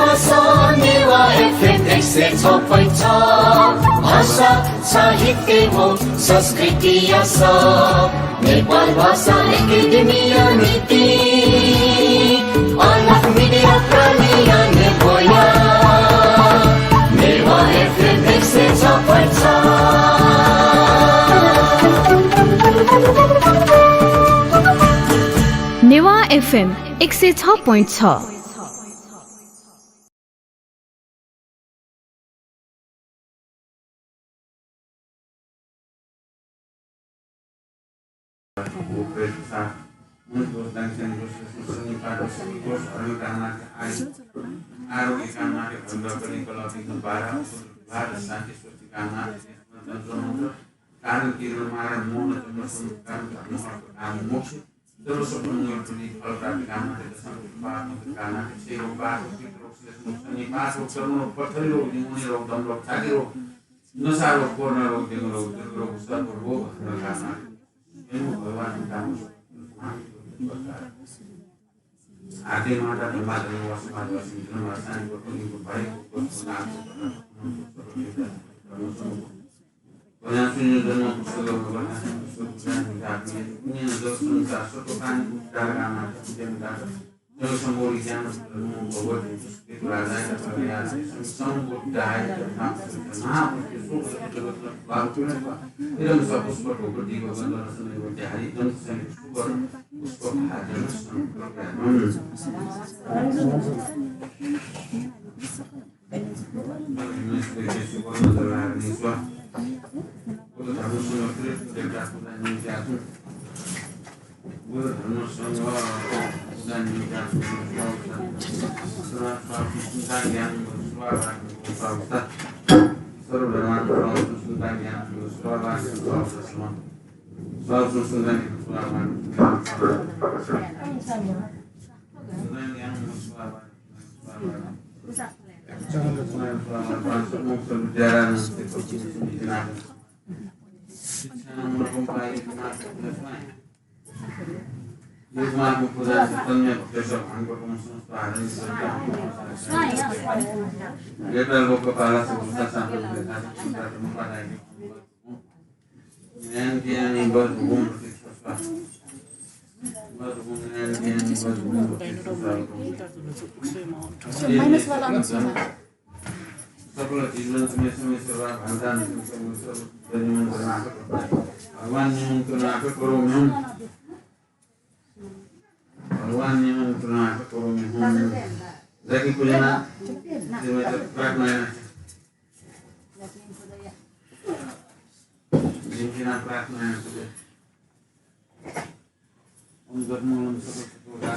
भाषा नेवा एफएम 106.6 भाषा साहित्य हो संस्कृति नेपाल भाषा एकेडेमी नीति अलग मिडिया प्रलिया नेभोया Newa FM 106.6 Newa FM 106.6 terus mengumpulkan kalau kamu tidak sampai karena kecil baru terus ini masuk semua perlu dimulai log tadi log nusa log corner log dengan log besar berubah karena ini bukan kamu ada mata tempat yang luas pada sini merasa berpikir baik Penyanyi dengan seluruh bahasa Indonesia kami punya dosen satu kan dalam agama dan semua yang membawa itu ada yang semua budaya tentang itu waktu itu satu sesuatu berdiri dalam seni budaya dan seni sport hadir Setelah izin semester bantan semester dengan berlaku awan yang terlaku korumum awan yang terlaku korumum jadi punya semester prakna jingkina prakna sudah untuk mulai sekolah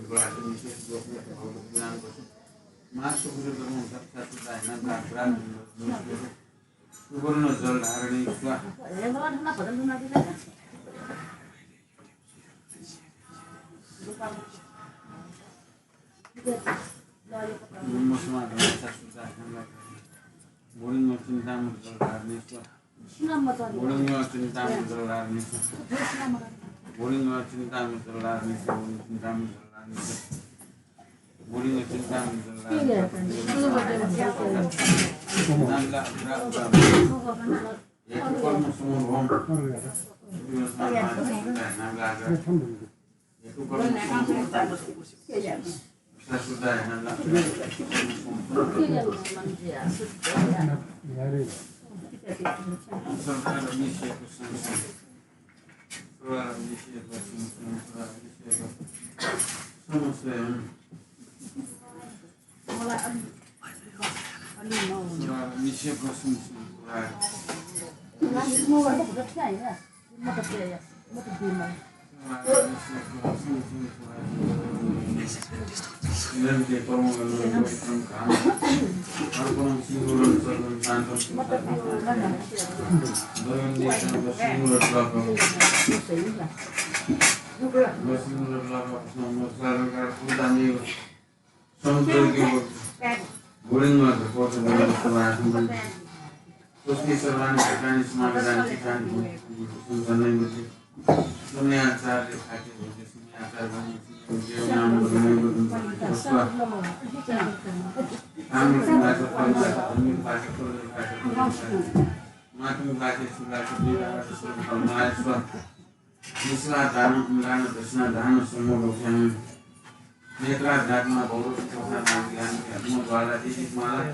kelas ini bulan masuk ke dalam satu tahanan berat gubernur Jawa hari ini sudah musma dengan satu tahanan boleh cinta menjual hari ini sudah boleh cinta menjual hari ini boleh cinta menjual hari ini cinta menjual hari ini boleh cinta menjual nanda berapa ya kalau semua bohong itu sama nanda itu kalau sudah nanda Misi kosong Guling mah berfoto dengan setelah terus di sebelah ini kan semangat dan ikan suasana yang bersih Sumya Acharya Khati Bhuti Sumya Acharya Bhuti Nam Bhuti Puspa Amri Sumya Sumya Sumya Bhasha Kuru Bhasha Matum Bhasha Sumya Sumya Bhasha Sumya Sumya Nisla Dharma Umrana Krishna Dharma Sumya Bhukhyam Netra Dharma Bhuru Sumya Nagyan Kyatmo Dwala Dishit Mala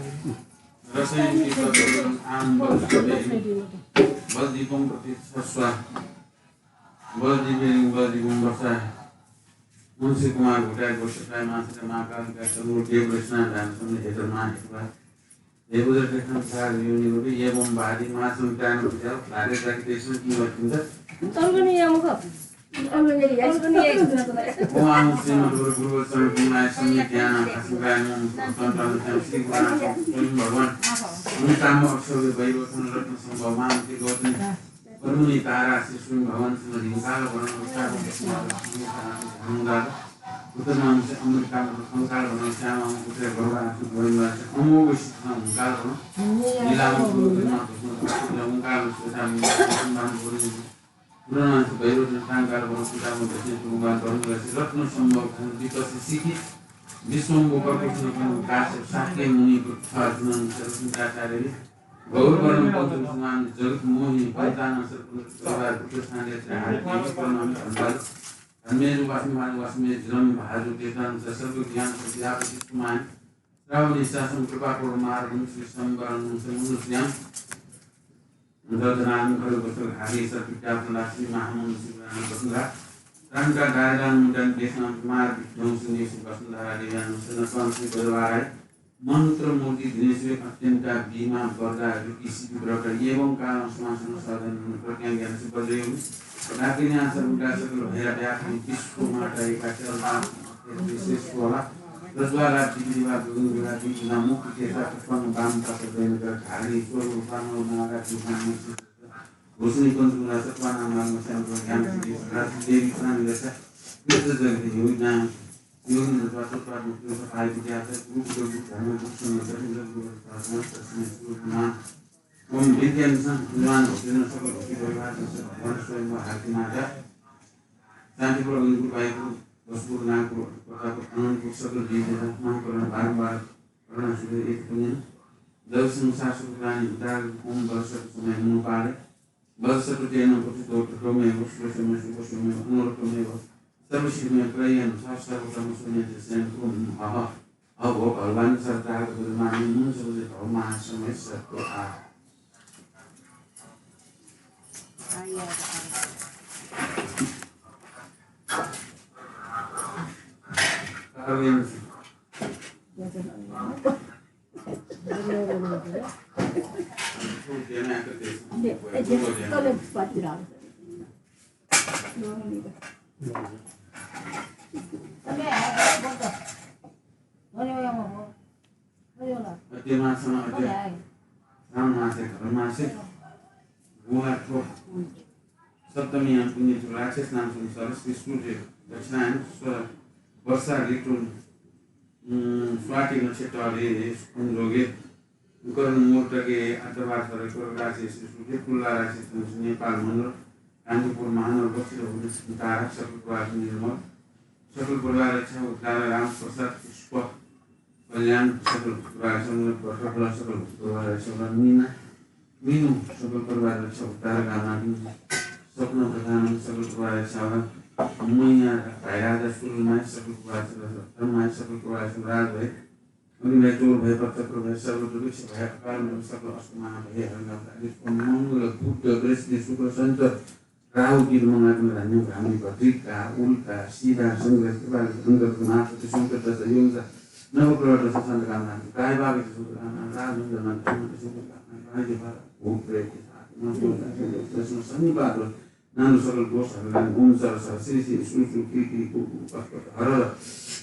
Rasayan Kipa Bhuru Am Bhuru Sumya Baldipam Prati Saswa Baldipam Basa Munsi Kumar Bhutai Goshakai Masata Makalika Sadhu Dev Krishna Dharma Sumya Etarma Ekva Devuja Krishna Sar Yuni Yevam Bhadi Masam Tan Bhutai Lare Krishna Kiva Kinda Tolgani yamuka. Tolgani yamuka. Om Sri Guru Guru Sarvimai Sami Dhyana Asugayam Santam Sri Guru Bhagwan Unitama Akshavya Vaivakana Ratna Sambhavan Gotani Parmuni Tara Sri Sri Bhavan Sri Linkala Varana Uttara Uttara Uttanam Amrita Sankara Varana Syama Uttara Bhagwan Sri Govinda Amo Vishna Unkala Varana Nilam Gurudana Unkala Sri Purana Bayu Tangkar Baru Kita Mendaki Perubahan Baru Mendaki Ratna Sambhav Dikasih Viswam Bukar Krishna Kasih Sakya Muni Bhagwan Sarvasya Gaur Baran Pantru Sunan Jagat Mohi Paitana Sarvasya Krishna Desa Hati Pranam Andal Anmeju Vasme Jiram Bhaju Ketan Sarvasya Gyan Satya Pasisman Ravani Sasam Kripa Purmar Sri Sambaran Samunusyam Dodran Guru Guru Hari Sarvita Pranasi Mahamud Sivana Basundara Rangka Garan dan Desa Kumar Dong Suni Basundara Dewan Senatwan Sri Berwarai Mantra Murti Dinesri Atyanta Bhima Varga Isi Braka Yevong Kalam Smasana Sadan Pratyang Gyan Sipadrev Rakinya Sarvita Sakalo Hera Vishu Mata Ikachal Viseswala Rasuala Diviva Gurura Divina Mukti Kesa Kefang Bam Kapedena Kali Suru Pano Naga Divina Gusni Kontura Sapana Mamasyan Yang Rasi Devi Pran Desa Bisa Jagdi Yudna Yudna Suatu Pradu Sapai Bijasa Guru Guru Dharma Gusni Sarila Guru Prasana Sasmi Surma Om Vidyan San Tuan Okina Sakal Okina Sakal Okina Hakimata Santi Pura Guru Baik Bosbur Nagpur, Kota Anandpur Sakal Jidya Mahapurana Barambar Pernah sudah itu punya Dausam Sasukrani Dar Om Balsa Sumai Munupare Balsa Kutiana Putito Tomeo Susame Susame Anur Tomeo Sarvashime Prayan Sasa Utama Sunya Desen Kum Aha Abo Alban Sarta Gurmani Munsul Oma Samai Sarto A Kawin Saptami yang punya Rakshas langsung Saraswati Surya Dakshinan वर्षा ऋतु स्वाति नक्षत्रले रोगे कर्ण मुहूर्त के अथवा राशि कुल्ला राशि नेपाल मण्डल कान्तिपुर महानगर बस्ती तारा सकल निर्मल सकल परिवार उद्धार राम प्रसाद पुष्प कल्याण सकल परिवार सकल परिवार मीना मीनू सकल परिवार उद्धार गाना स्वप्न प्रधान सकल परिवार Munya Kayada Sulmai Sakul Kuasa Ramai Sakul Kuasa Radwe Uni Betul Bhepat Sakul Sakul Dulu Sebaya Kalam Sakul Asma Bahaya Ranggam Tadi Pemangul Buddha Gres di Sukul Santor Rahu Gil Mengatum Ranyu Kami Patrika Ulta Sida Sengres Kebalik Tengger Kenapa Tisungker Dasa Yungsa Nama Keluar Dasa Sandakanan Kai Bagi Tisungker Anak Radu Dengan Teman Tisungker Anak Raja Barat Upre Masuk Tisungker Sani Barat Nanu Sakal Dosa Dan Umsar Sisi Susu Kiki Kuku Paspat Harala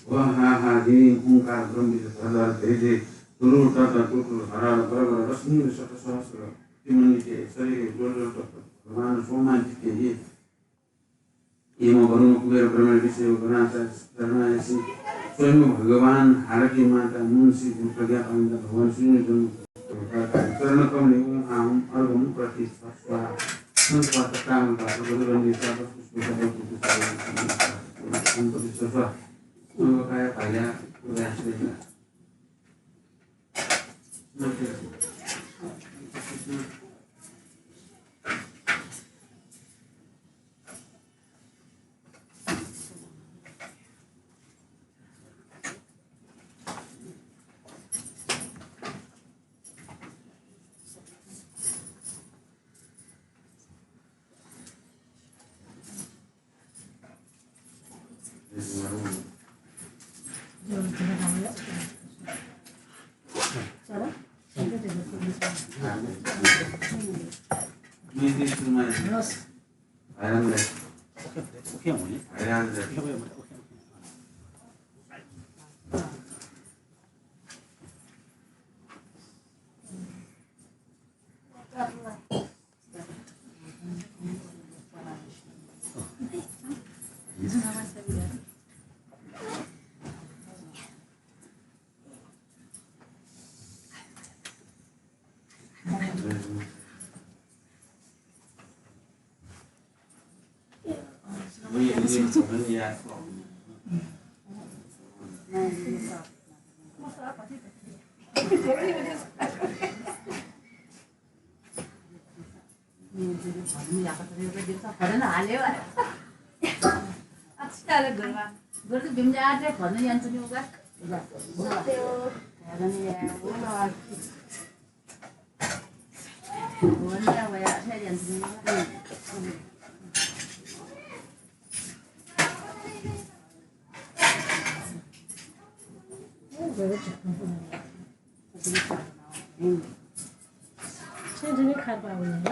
Wahaha Dini Ungkar Brahmi Sadar Teje Tulur Tata Tutul Harala Barabara Rasmi Sata Sastra Timanike Sari Jodoh Mana Soman Tiki Imo Baruno Kuber Brahma Vise Uganata Karna Esi Swami Bhagavan Haraki Mata Munsi Pragya Anda Bhavan Suni Karna Kamli Ahum Argum Prati Saswa Untuk pertama kali Indonesia bisa untuk dicoba untuk kayak banyak udah sudah. Ini cuma ayam deh. Oke, mau ya? Ayam deh. Saya kharba हुने ल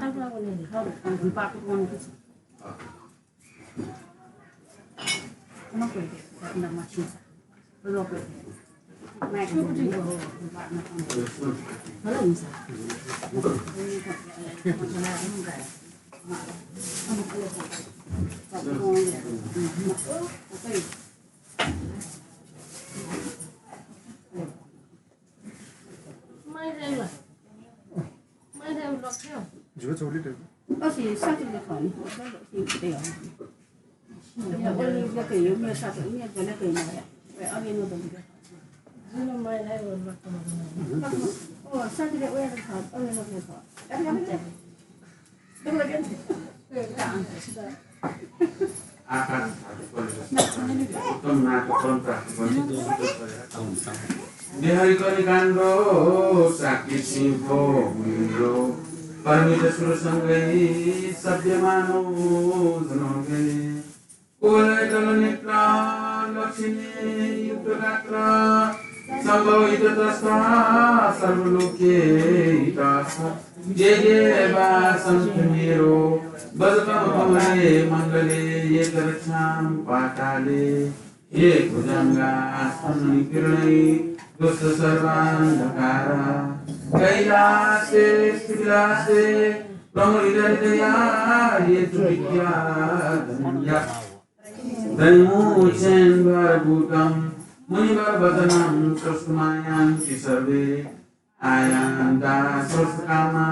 kharba हुने नि Pakai uang itu. Kenapa itu? Tidak masih. Belum. Naik ke sini. Kalau bisa. juga sulit itu. Masih satu lekon, masih dia. Ya, orang dia kayak dia satu ini ada kayak mana? Orang ini udah dia. जुन मैले गर्नु Oh, satu dia orang kan, orang ini dia. Tapi apa dia? Dia lagi. Akan kontrak di hari kando sakit simpo miro parmita surusangai sabya mano zanongai ulai dalonitra lakshmi yudhatra sambhav itatasta sarvaloke itasa jeva santumiro bajpamamare mangale yekarcham patale ye bhujanga sannikirnai dosa sarvandhakara kailase sthilase brahmaridaya ye tuvidya dhamya daimuchen bharabhutam munivarvadanam srastamayan sarve ayanda srastakama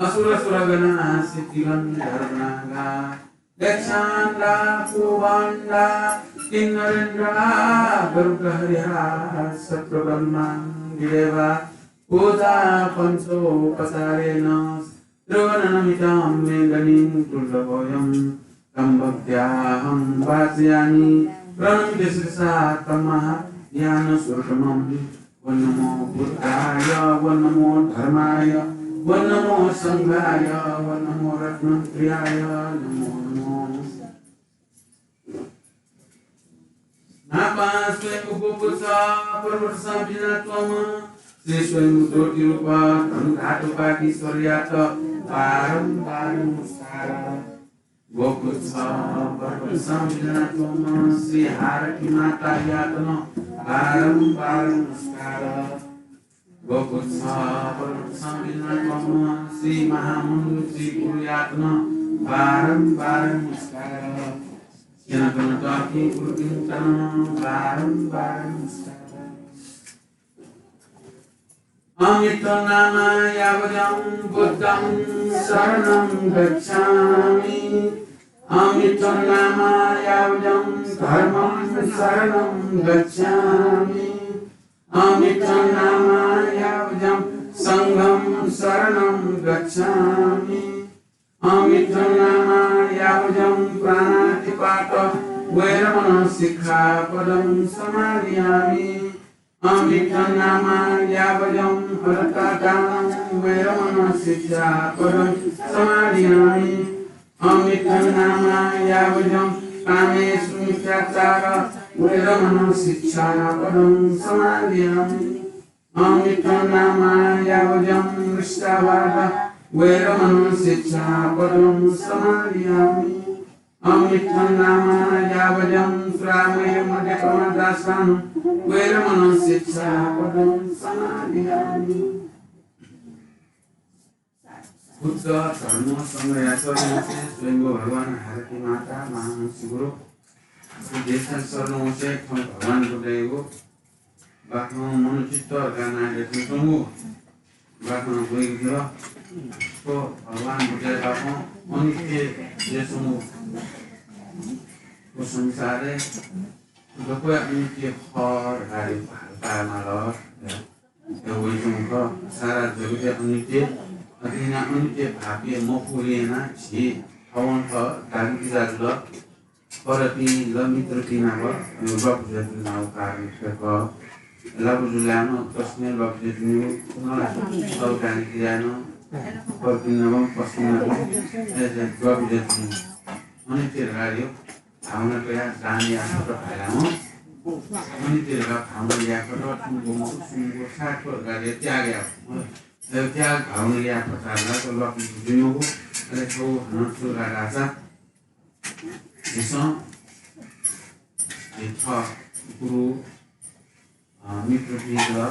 asura suragana sittigan dharanaga Gacchanda Puvanda Kinnarendra Garuda Hariha Satrabrahman Deva Puja Pancho Pasarena Dravanamitam Meganim Tulavoyam Kambhaktyaham Vajyani Pranamita Srisa Tamaha Dhyana Surkamam Vannamo Buddhaya Vannamo Dharmaya Vannamo Sanghaya Vannamo Ratnatriyaya Namo Napa swayam upupasa parvarsa binatwama Sri swayam udroti rupa Kandhatupati swaryata Param param mustara Goputsa parvarsa binatwama Sri haraki mata yatana Param param mustara Goputsa parvarsa binatwama Sri mahamundu Sri puryatana Param param mustara Yana kana taki kurkintana baram baram stara अमितनामायावजं बुद्धं शरणं गच्छामि अमितनामायावजं धर्मं शरणं गच्छामि अमितनामायावजं संघं शरणं गच्छामि अमितनामायावजं प्राणातिपात वैरमणं सिक्खापदं समादयामि अमितनामायावजं हरतादानं वैरमणं सिक्खापदं समादयामि अमितनामायावजं कामेषु मिथ्याचार वैरमणं सिक्खापदं समादयामि अमितनामायावजं मृष्टावाद वैरमणं सिक्खापदं समादयामि अमितनामायावजं श्रामयमध्यकमदासानं वैरमणं सिक्खापदं समादयामि बुद्ध धर्म संग्रहालय से स्वयं भगवान भारती माता महामंसी गुरु देशन शरणों से भगवान बुद्धको बाख्नु मनोचित्त गानाले सुनौ बाख्नु गएको थियो तो भगवान बुद्धको अनित्य देशमु को संसारै जको अनित्य हर गाडी पामा र यो वैकुण्ठ सारा जगत अनित्य अतिना अनित्य भाग्य मफुलेना छि अवन्थ दागी जाजल परति लमित्रतिना व लपजतिना कारण छक लपजुलानो तस्मै लपजतिनु पुनः सौकानी किरानो परतिनव पस्मिनव एजे लपजतिनु अनित्य कार्य भावना कया दानिया सत्र फालामो अनित्य भावना या करो तुमको सुनको साथ कार्य त्याग्या त्याग भावना या प्रकारला तो लपजुनु अरे छौ हनसु राजा गुरु मित्र पिगला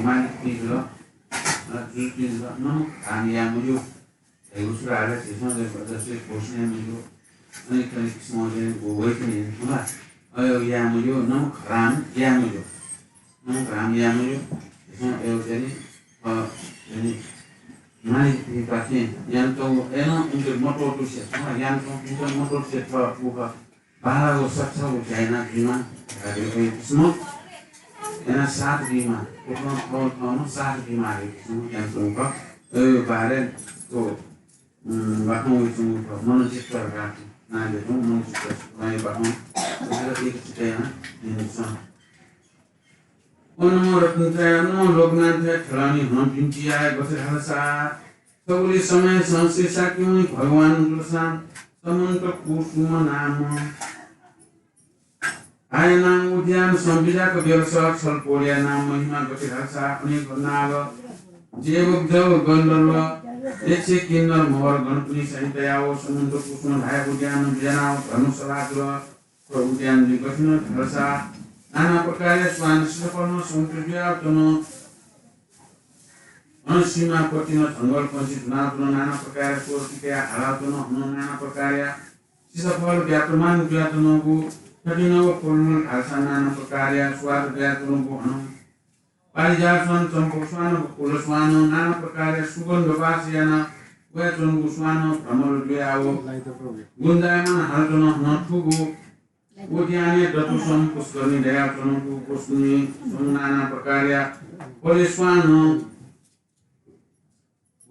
मालिक पिगला जुपिगला न हामी मुजो उसुराले त्यसले जसले पोस्ने मुजो अनि कनि किसिमले गोइने होला अयो या मुजो न खराम या मुजो न खराम या मुजो त्यसमा एउटा अनि मालिक पिगले यान्तो एनो उनके मोटो टुसे यान्तो उनके मोटो से छ उका बालाको सक्छ उठाइना दिमा गरेको स्मोक एना सात दिमा उठ्न पाउनु सात दिमा गरेको यान्तो उका यो बारे तो बाक्नु उठ्नु मनोचित्त राख्नु नाले हो मनोचित्त नाले बाक्नु एक चितैना निसन ओनो रत्नत्रयनो लोकनाथ ठलानी हम पिन्चिया बसे हलसा सबले समय संशय साक्यौ भगवान प्रसाद समन्त कुसुम नाम आय नाम उद्यान संविधाको व्यवसाय छल पोलिया नाम महिमा गति हलसा अनेक नाग जेवक जव गन्धर्व एकसे किन्नर मोहर गणपति सहित आओ समन्त कुसुम भाइ उद्यान बिजनाव धनुषराज उद्यान विकसित हलसा नाना प्रकार स्वान सफल संकृतिया तनो अनुसीमा कोटिन जंगल पंचित नाना प्रकार कोटिका हालातन नाना प्रकार सफल व्यापमान व्यातनको कठिनव पूर्ण भाषा नाना प्रकार स्वाद व्यातनको अनु पारिजातन चम्पस्वान कुलस्वान नाना प्रकार सुगन्ध वासयान व्यातनको स्वान भ्रमर व्याओ गुन्दायमान हालतन नठुगु उद्याने दतुसम पुष्करणी दयातनको पुष्करणी नाना प्रकार परेश्वान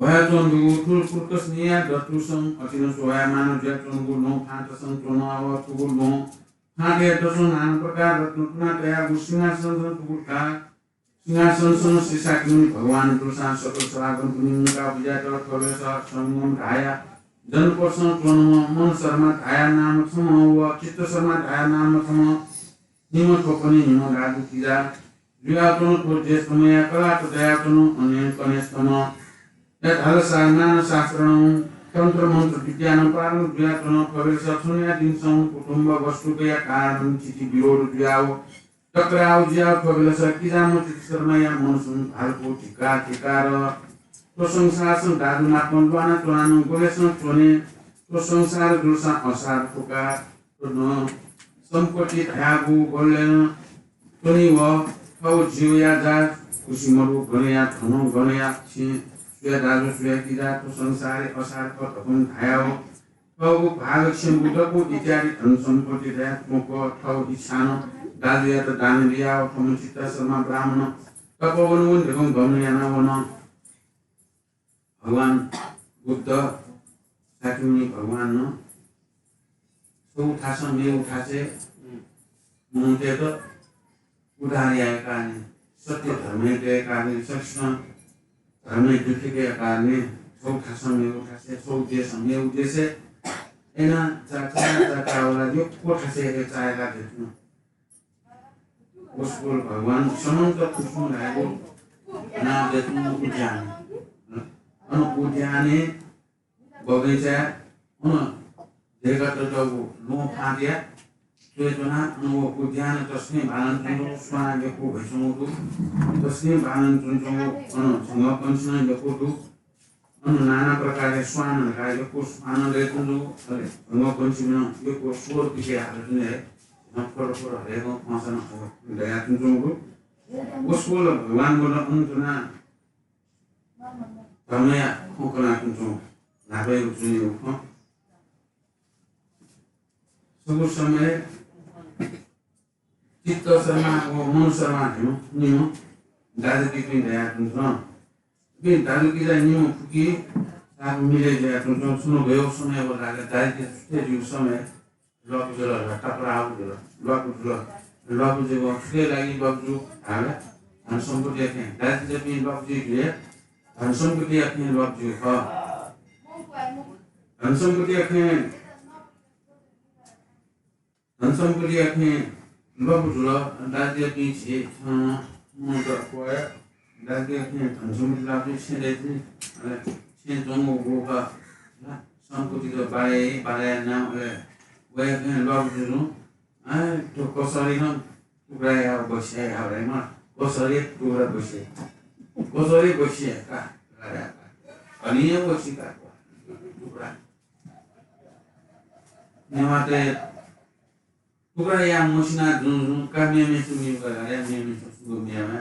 भयतोंदु तुलपुर्कस्निया दतुसं अतिनो सोयामान जतोंगु नो फांतसं तोनाव तुगु नो फागे दसो नान प्रकार रत्नपुना तया गुसिंहासन तुगुका सिंहासन सिसाकिनी भगवान प्रसाद सकल सरागन पुनिका विजय तर प्रवेश संगम धाया जनपर्सन तोनो मन शर्मा धाया नाम थम व चित्त शर्मा धाया नाम थम निम कोपनी निम गादु किजा जुयातों तो देश समय कला तो दयातों अन्य कनेस्तम हलसा नाना शास्त्रणं तंत्र मंत्र विज्ञान पारण व्याकरण प्रवेश सुन्या दिनसं कुटुंब वस्तुकया कारण चिति विरोध व्याव टकराव ज्याव प्रवेश किजामो शर्माया मनसुन भारको टिका टिकार तो संसारसं दादु नापन बाना तोनानु गोलेसन तोने तो संसार दुर्सा असार फुका तो न संकोटी धागु बोलेन तोनी व खौ जिवया जा कुसिमरु गणया धनु गणया सुया दाजु सुया किरा तो संसारे असार को तपन थायाओ तबु भाग सिम्बुदको इत्यादि धन सम्पत्ति रत्मको थौ इच्छानो दाजु या त दान लिया थमुचित शर्मा ब्राह्मण तपवनुन देखौं गमयाना वन भगवान बुद्ध साथुनी भगवान न सो उठासन मे उठासे मुते त उदारियाका नि सत्य धर्मके कारण सक्षम धर्म दुखिके कारण सो उठासन मे उठासे सो उद्देश्य एना चाचावाला यो कोठासे चाहेका देख्नु उसको भगवान समन्त पुष्प लागेको नाम देख्नु उद्यान उद्याने बगैँचा देखा त जब लो फाँदिया चेतना उद्यान तस्मै भानन्तु स्वागेको भैसमुदु तस्मै भानन्तु सँग कन्सन यकोदु नाना प्रकारले स्वान गायको स्वान लेकुन्दु सँग कन्सन यको स्वर पिके हाल्नु है नपर पर हरेको मसन दया तुंजु उसको भगवान बोला उन्तना तमया खोकना तुंजु नाबे जुनि उखो सब समय चित्त शर्मा वो मन शर्मा थियो निमो दाजु कि दया तुंजु के दाजु कि निमो फुकी साब मिले दया तुंजु सुनो गयो समय बोला दाजु के जुन समय लकुजुल टपराउ लकुजुल के लागि बब्जु हाले धन सम्पत्ति के दाजु जति लकुजु के धन सम्पत्ति के लकुजु ख धन सम्पत्ति के लकुजुल दाजु जति छे म त कोया दाजु के धन सम्पत्ति लकुजु छे देखि छे जंगो गोका सम्पत्ति को बारे नाम वे लकुजुल तो कसरी न टुक्राया बसे हाउरेमा कसरी टुक्रा बसे का अनि यो बसी का टुक्रा नेमाते टुक्रा या मसिना जुन कामे में सुनि गरे में सुगु मियामा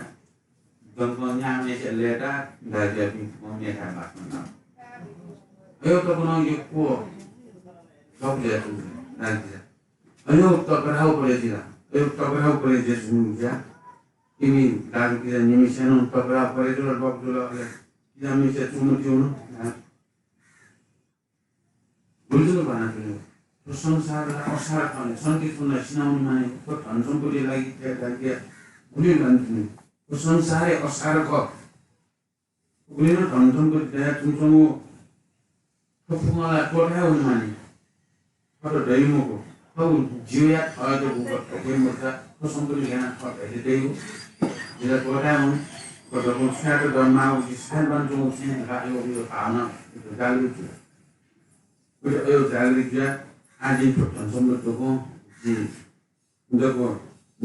दंको न्यामे से लेटा दाजे पि ममे था बाटना यो त कुन यो को सब जे तु दाजे अयो टकराउ परेजिला अयो टकराउ परेजे सुनिजा तिमी दाजु कि निमी सानो टकराउ परेजो बक्जुल तिमी से चुमुटिउनु बुझ्नु भएन त्यो संसारलाई असार गर्ने सन्तिसुनलाई सिनाउनु माने त्यो धन सम्पत्ति लागि त्यहाँका उनी भन्थे त्यो संसारै असारको उनी धन सम्पत्ति त्यहाँ तुमसँग थोपुङलाई टोटाउनु माने फटो दैमको हौ जिया थयो बुक के मर्दा तो सम्पत्ति ल्यान थपे देउ जिला टोटाउनु कतको सातो दमाउ दिसान बन्जु छिन गायो यो भावना गाली यो जागृति आजि धन सम्पत्तिको जी जको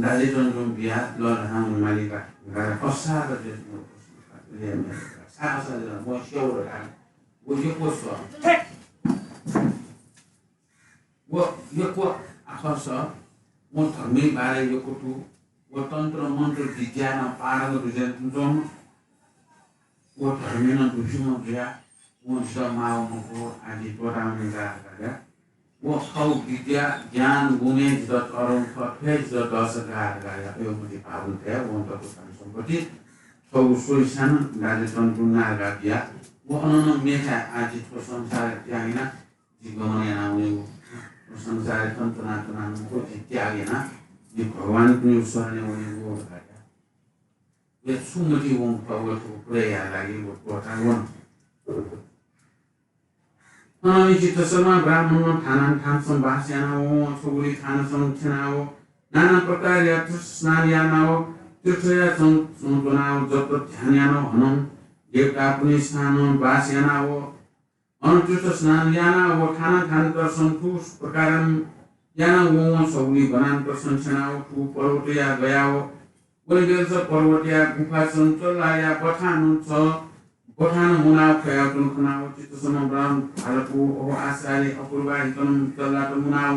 दाजु जनको बिहा लहराउन मालिका गरे असार जे साहस म स्योर वो यो कोसो वो यो को आखस म धर्मी बारे यो कुटु वो तन्त्र मन्त्र विज्ञान पारग रुजन जुन वो धर्मी न दुसिम बिहा वो समाउ मको आदि टोटाउने गरे वो खौ विद्या ज्ञान गुणे ज तरौं फथे ज दश गरे यो मुनि पाउन थे वो त सम्पत्ति तो सोइसान दाजु तन्त्र नागा बिहा वो अनन मेथा आदि को संसार त्यागिना जीवन आउने संसार तन्त्र को त्यागिना यो भगवान पनि उसरने हुने हो भएका यो सुमति वङ पवको प्रेया लागि वो टोटाउन चित्त शर्मा ब्राह्मण थाना संभाषयाना हो छोगुली थाना संक्षना हो नाना प्रकार या स्नान याना हो तीर्थया संतोना हो जप ध्यान याना हनम देवता पुनि स्नान बास याना हो अनुचित स्नान याना हो खाना खान दर्शन ठुस प्रकारम याना हो छोगुली बनान दर्शन छना हो ठु पर्वतया गया हो कोही बेलस पर्वतया गुफा सञ्चला या पठान छ पठान मुना खयातुन खनाओ चित्त समब्राम भारतको ओ आशाले अपूर्वा हितन तलाट मुनाओ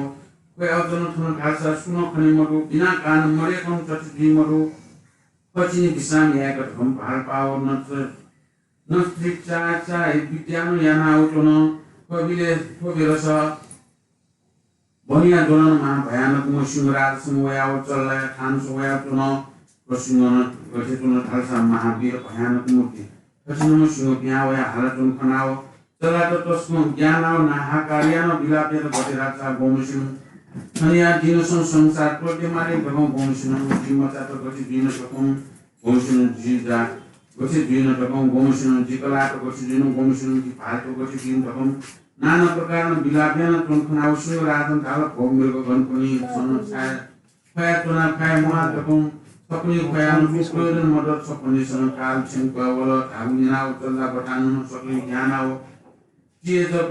खयातुन थन खासा सुन खने मरु बिना कान मरे कम चटि मरु Pachini Bisam Yakat from Palpao, not strict cha, Pitiano Yana Autono, Povilasa, Bonia Donama, Bayana Mushura, somewhere out, hands away out to know, Rosinona, Rosituna Talsa Mahabir, Payana Muti, Pasino Shupiawa, Halatun Kanao, Talato Tosmo, Yana, Nahakariano, Bilapia, Botirata, Bomushim, Tania Dinoson, Sonsa, Protimari, Bomushim, Jimata, Dino, Bomushim, Jida, Gossidino, Bomushim, Jicolato, Gossidino, Bomushim, Pato, Gossidin, Nana Procano, Bilapiano, Tunkanausu, Radan, Talapom, Gonkuni, Son, Payatuna, Paimua, Topuni, Payam, Fiskur, Model, Soponison, Kal, Chinko, Tamina, Labatan, Sopin, Yanao, Theatre,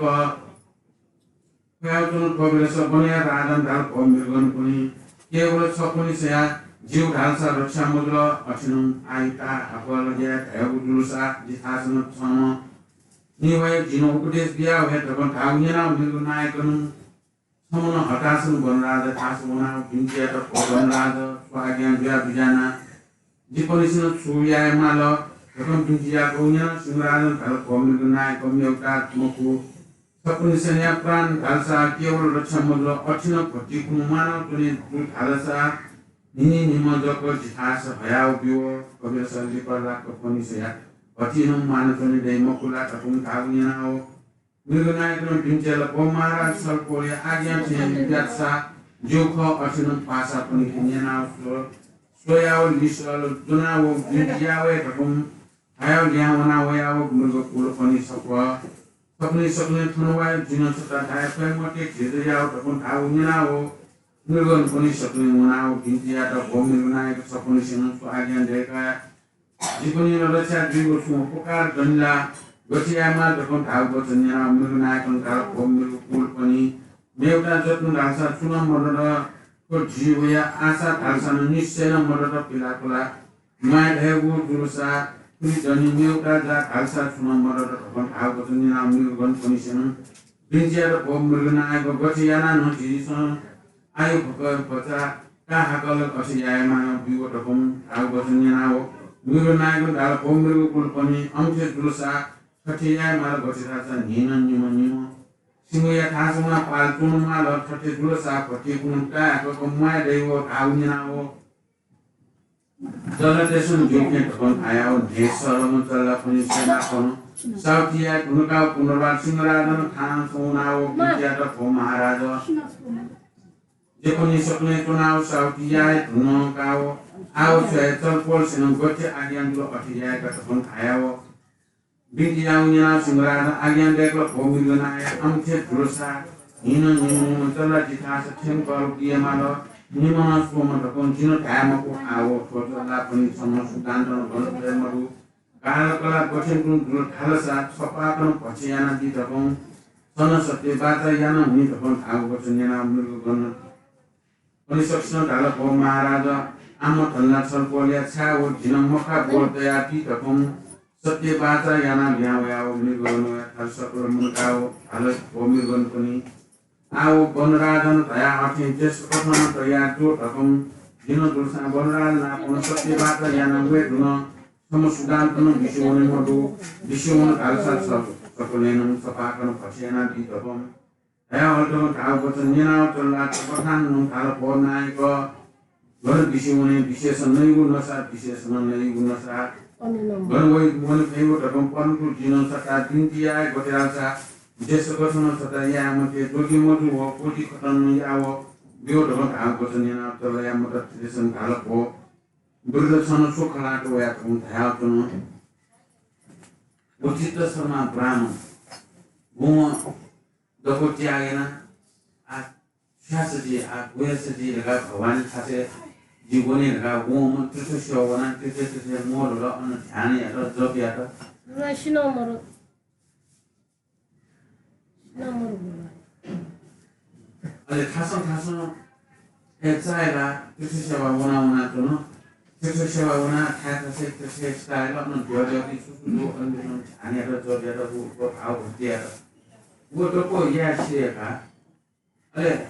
Payatun, Pobres, Soponia, Radan, Talpom, Gonkuni, Kevol, Soponia, Jew Halsa, Rochamudro, Ochinum, Aita, Apologia, Eudulusa, Jitasan, Sono, Niway, Gino, Buddhist Bia, had the Contagina, Milunaikan, Sono, Hatasan, Bonrada, Tasuna, Pinchetta, Bonrada, Swagan, Bia Bijana, Jipolisan, Suya, Malo, the Compintia, Punya, Sunradan, Kalpom, Milunai, Comioka, Moku, Sapunisania Pran, Talsa, Kio, Rochamudro, Ochino, Potikumano, Tuni, Talasa, Nini, Nimodoko, Jitasa, Hayao, Bio, Commercial Lipa, Coponisia. Patinum Manatoni de Mokula, Tapum Kavinao, Milunaikan, Pinchella, Pomara, Salpolia, Agian, Piazza, Joko, Otinum Pasa, Punikiana, Soyao, Lisol, Dunao, Vindiawe, Tapum, Hayao, Yamana, Wayao, Mugopul, Ponisapa, Tapuni Sokulan, Tunawai, Ginosata, Taipimotic, Jizia, Tapum Kavinao, Mugon Ponisapun, Pintia, Pomilunai, Sapunishan, Agian Deka. Jipuni Rocha Drigo from Pokar, Donla, Gotiama, the Contal, Botania, Miluna, Contal, Pomil, Pulponi, Meuta, Jotun, Asa, Tuna, Mododa, Kojiwea, Asa, Talsan, Nisena, Mododa, Pilacula, might have wood, Durusa, Pitoni, Meuta, Alsa, Tuna, Mododa, Contal, Botania, Milgon, Commission, Pinja, Pomiluna, Gotiana, no Jason, I Pota, Kahakala, Kosiama, Biwotapum, Albotania. Milunaikan, Dalpom, Pulponi, Amchit Drusa, Katia, Malagosita, Nina, Numa, Simuya Tasuma, Paltuma, Katidrusa, Patikunta, Kokomai, they were Aunao. Dolatation, Juket, on Ayao, Desor, Telephone, South Tia, Kunuka, Punova, Simuladan, Tansunao, Piata, Pomaharajo, Japanese Sokunao, South Tia, Tunokao. Out Paul and Gotti Agian to Otia Catapon Ayao. Bidiana Simrana Agian Deco, Pomilana, Amtet Rusa, Nino Mutala Jitasa Temple, Diamalo, Nimona Swoma, the Contino Tamako, our Photo Lapon, some Sudan, Maru, Kalakala, Potin, Halasa, Sopaton, Pochiana, Ditapon, Sonos of the Bata Yana, Mitapon, our Potinana, Murugon, Polisoption, Talapo Maharaja. Amo tanla salpolia chawo jinamoka boltaya ti tapum satya bata yana biawaya omnigono talsapur mulkao alas omnigon kuni awo bonradan taya atin jes kotona taya tu tapum jino tulsa bonral na pun satya bata yana we duno somo sudan kono bishwone modu bishwone talsa sapolenum sapakan pasiana ti tapum taya alto tawo botanyana talla tapan num talapona ko Baru Bishwone Bishes and Nagunasa, Bishes and Nagunasa. One way, one favor of Pompu, Gino Sata, Dintia, Gotelasa, Jessica Sataya, Tokimotu, or Poti Coton Yawo, beautiful Alcotan, Tolayamata, Citizen Calapo, Brother Son of Chocolate, where from Halton, Botita Sama Brahma, Buma, the Hotiana, at Chastity, at Westity, one has Jibuni, a woman, to show one, to more on Tani, or Zopiata. National Ale Tasso, Etsila, Tisha one to know. Tisha one has a secret style on Georgia, and any other Georgia who got out of theatre. What the poor Yashia? Ale,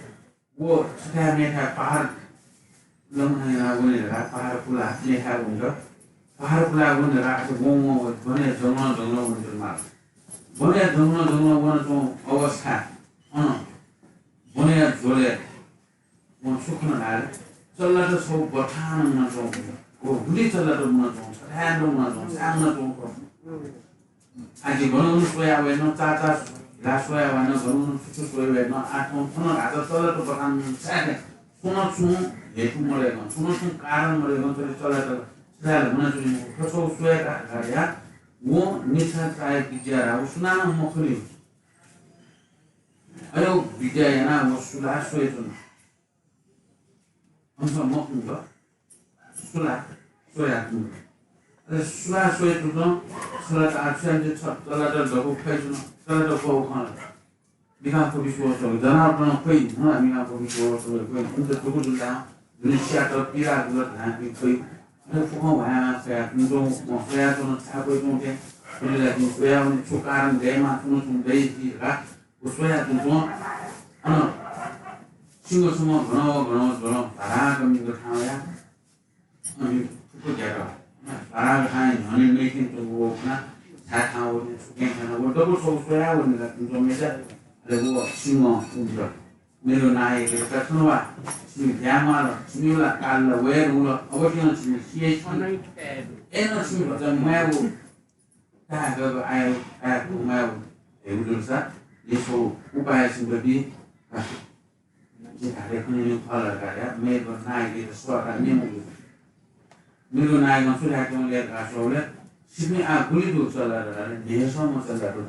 what can make a part? लम्हाइना भनेर पहाड पुला लेखा हुन्छ पहाड पुला भनेर आएको गाउँमा भने जङ्गल हुन्छ माल भने जङ्गल भनेको अवस्था भने झोले म सुक्न लाग्यो चल्ला त छौ बठान नजाउँ हो भुली चल्ला त नजाउँ छ्यानो नजाउँ सानो नजाउँ आज बनाउनु सोया भएन चाचा घाँस सोया भएन बनाउनु छुट्टो सोया भएन आठौँ थन घाँस चल्ला त बठान सानो सुन हेतु मरेको सुन कारण मरेको त्यसले चल्ला त छ्यालो नजाउँ कसो सोया गाड्या वो निशा चाहे विद्या राव सुना मखली अयो विद्या याना वो सुला सोयतन अंश मखुंग सुला सोयातन अरे सुला सोयतन सुला आक्षन जे चला त दबु खाइजन चला त को खान बिना को विश्वास हो जना अपन खोइ न बिना को विश्वास हो कोइ अन्त दुगु जुला दुनिया त पिरा गुला हामी खोइ Nó cũng không phải là sẽ dùng một xe cho nó xa quay trong thế bây giờ thì xe nó chụp ca để mà nó dùng đây thì cả của xe thì nó 친구 수모 번호 나라가 민도 타야 아니 그거잖아 나라가 하는 연일 메이킹 또 그나 다 타고 괜찮아 또 소소야 오는 같은 좀 해서 그리고 친구 우리가 मेरो नायक कथनवा सिमी ध्यामाल सिमीला काल wear उल अवश्य सिमी सिए छन् एनो सिमी भन्छ मायाबु तागो आयो तागो मायाबु हेउजुल सा यसो उपाय सिम्बी जे हाले कुनै फल गरे मेरो नायकले स्वरा निमु मेरो नायकमा सुराको लेखा सोले सिमी आ गुली दु चला रे देशमा चला रे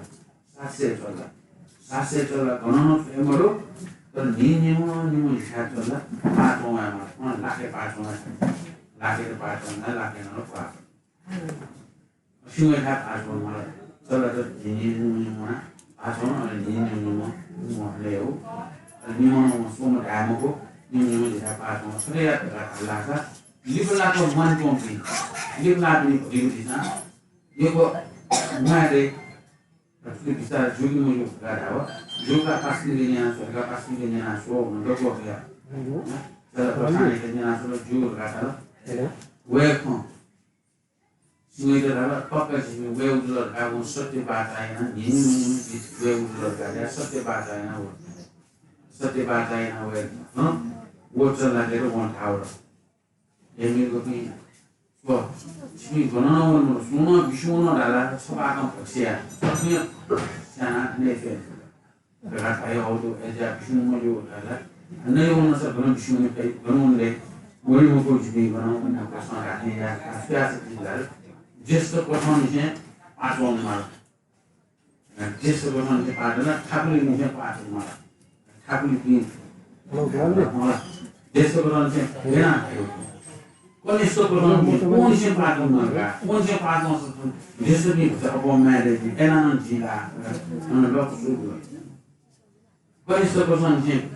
सासे चला गणन फेमरो तर निमो इच्छाचला पाटोमा लाखे पाटोमा लाखे न पाट सिंह था पाटोमा चला त निमो पाटोमा निमो मोले हो निमो सोम रामको निमो था पाटोमा सबै लासा लिबलाको मन कोम्पी लिबला पनि भइदिन्छ यो मारे Tapi bisa juga mau gak ada, juga pasti dia so, menurut ya. Kalau pertanyaan dia so juga gak ada. Welcome. Semua itu adalah pakai sih welcome kamu setiap bahasa ini welcome ada setiap bahasa ini welcome. Water lagi itu one hour. Ini kopi. Wah, sini konon semua bisuno adalah sebagai persia. Maksudnya, sana nefet. Kalau saya auto aja bisuno juga adalah. Anda yang mana sebenarnya bisuno kayak konon deh. Boleh mau kau jadi konon nak pasang kaki ya. Asyik tinggal. Just konon ni pasang mal. Just konon ni adalah tabli ni pasang mal. Tabli ni. Just konon ni mana? Kau ni sekolah ni, kau ni siapa tu mereka? Kau ni siapa tu maksud? Justru ni kita orang married ni, enak nantilah, anak bapa suruh. Kau ni sekolah ni,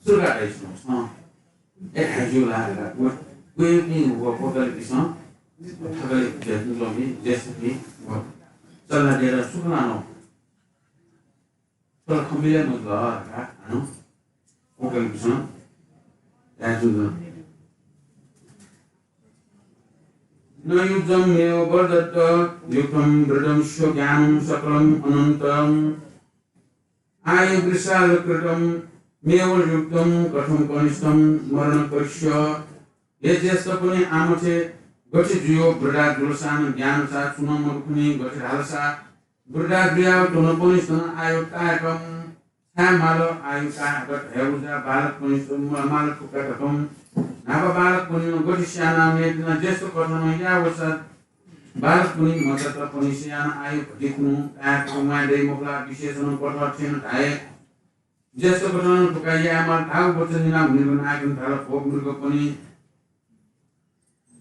suruh ada isma, hajulah ada. Kau ni gua kali isma, kali jadi lagi, jadi gua. Salah dia suka no. Kalau kembali mudah, anu, kau kali isma, hajulah. Nayudam neo bardata yukam bradam shogyam sakram anantam ayu grisal kritam neo yukam katham kanishtam marana karsya yajyasta puni amate gati juyo brada dulsan gyam sa sunam mukuni gati halsa brada griya tonaponishtam ayu kayakam samalo ayu kayakat heuja balak kanishtam malak kakatam Napa balak puni goti siana medina jesto kotono ya wasa balak puni matata puni siana ayu dikunu aku madai mokla bisesan kotor chen tae jesto kotono bukaya amal tahu boten nina mirun agun thala pok murgo puni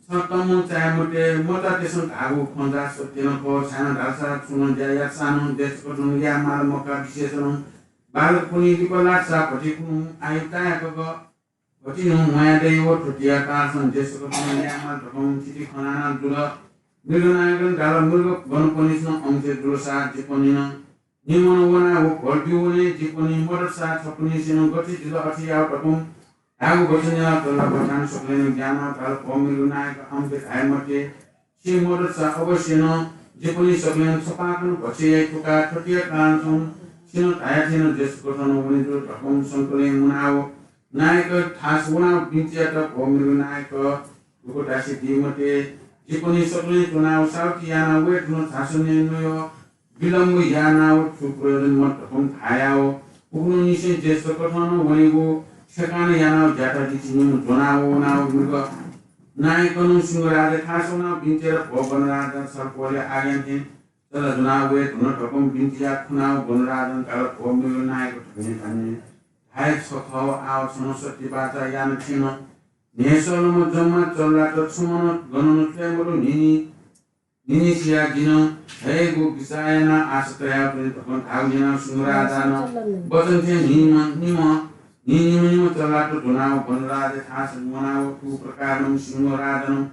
satamu caya mote mota tesan tahu khonda soteno ko sana dalsa sunon jaya sanon jesto kotono ya amal mokla bisesan balak puni dikolat sa dikunu ayu tae ko Boti nung maya dai wo tutia kasan jesu ko ni amal thom chiti khana dula milona gan dala mulgo gon ponis no omje dusa jiponi no nimona wana wo golbi woni jiponi modar sa thopni sino goti dilo ati ya thom Aku bersenyap telah berkan sekalian ज्ञान काल पमिरु नायक आमके खाएमटे C motor सा अवश्यनो जेपनि सकलिन सपाकन भछे टुका ठटिया कान्छन् सिनो थाया thin जसको तन उनीहरु ढकम संकलिन मुनाव नायक थास उना बिन्चियाट पमिरु नायक दुको दासी दिमटे जेपनि सकलिन चुनाव साउथ याना वेट न थासने नयो विलम्ब याना थुप्रन मत ढकम थायाओ उग्नु निसे जसको तन उनीहरु 세간의 야나오 자타지 지는 전하오 나오 누가 나의 거는 싱글하게 타소나 빈체라 보건하던 설포리 아겐틴 저라 전하오에 돈을 조금 빈체야 푸나오 bon하던 갈 보면 나의 거 돈이 다니 하이 소토 아우 소노서티 바자 야는 치노 네솔로 정말 졸라도 추모노 거는 때문으로 니니 시야기는 해고 비사야나 아스트야 그리 돈 다우지나 싱글하다노 버전체 니모 Ini telah terdengar benar khas mengenai tu perkara singgoradan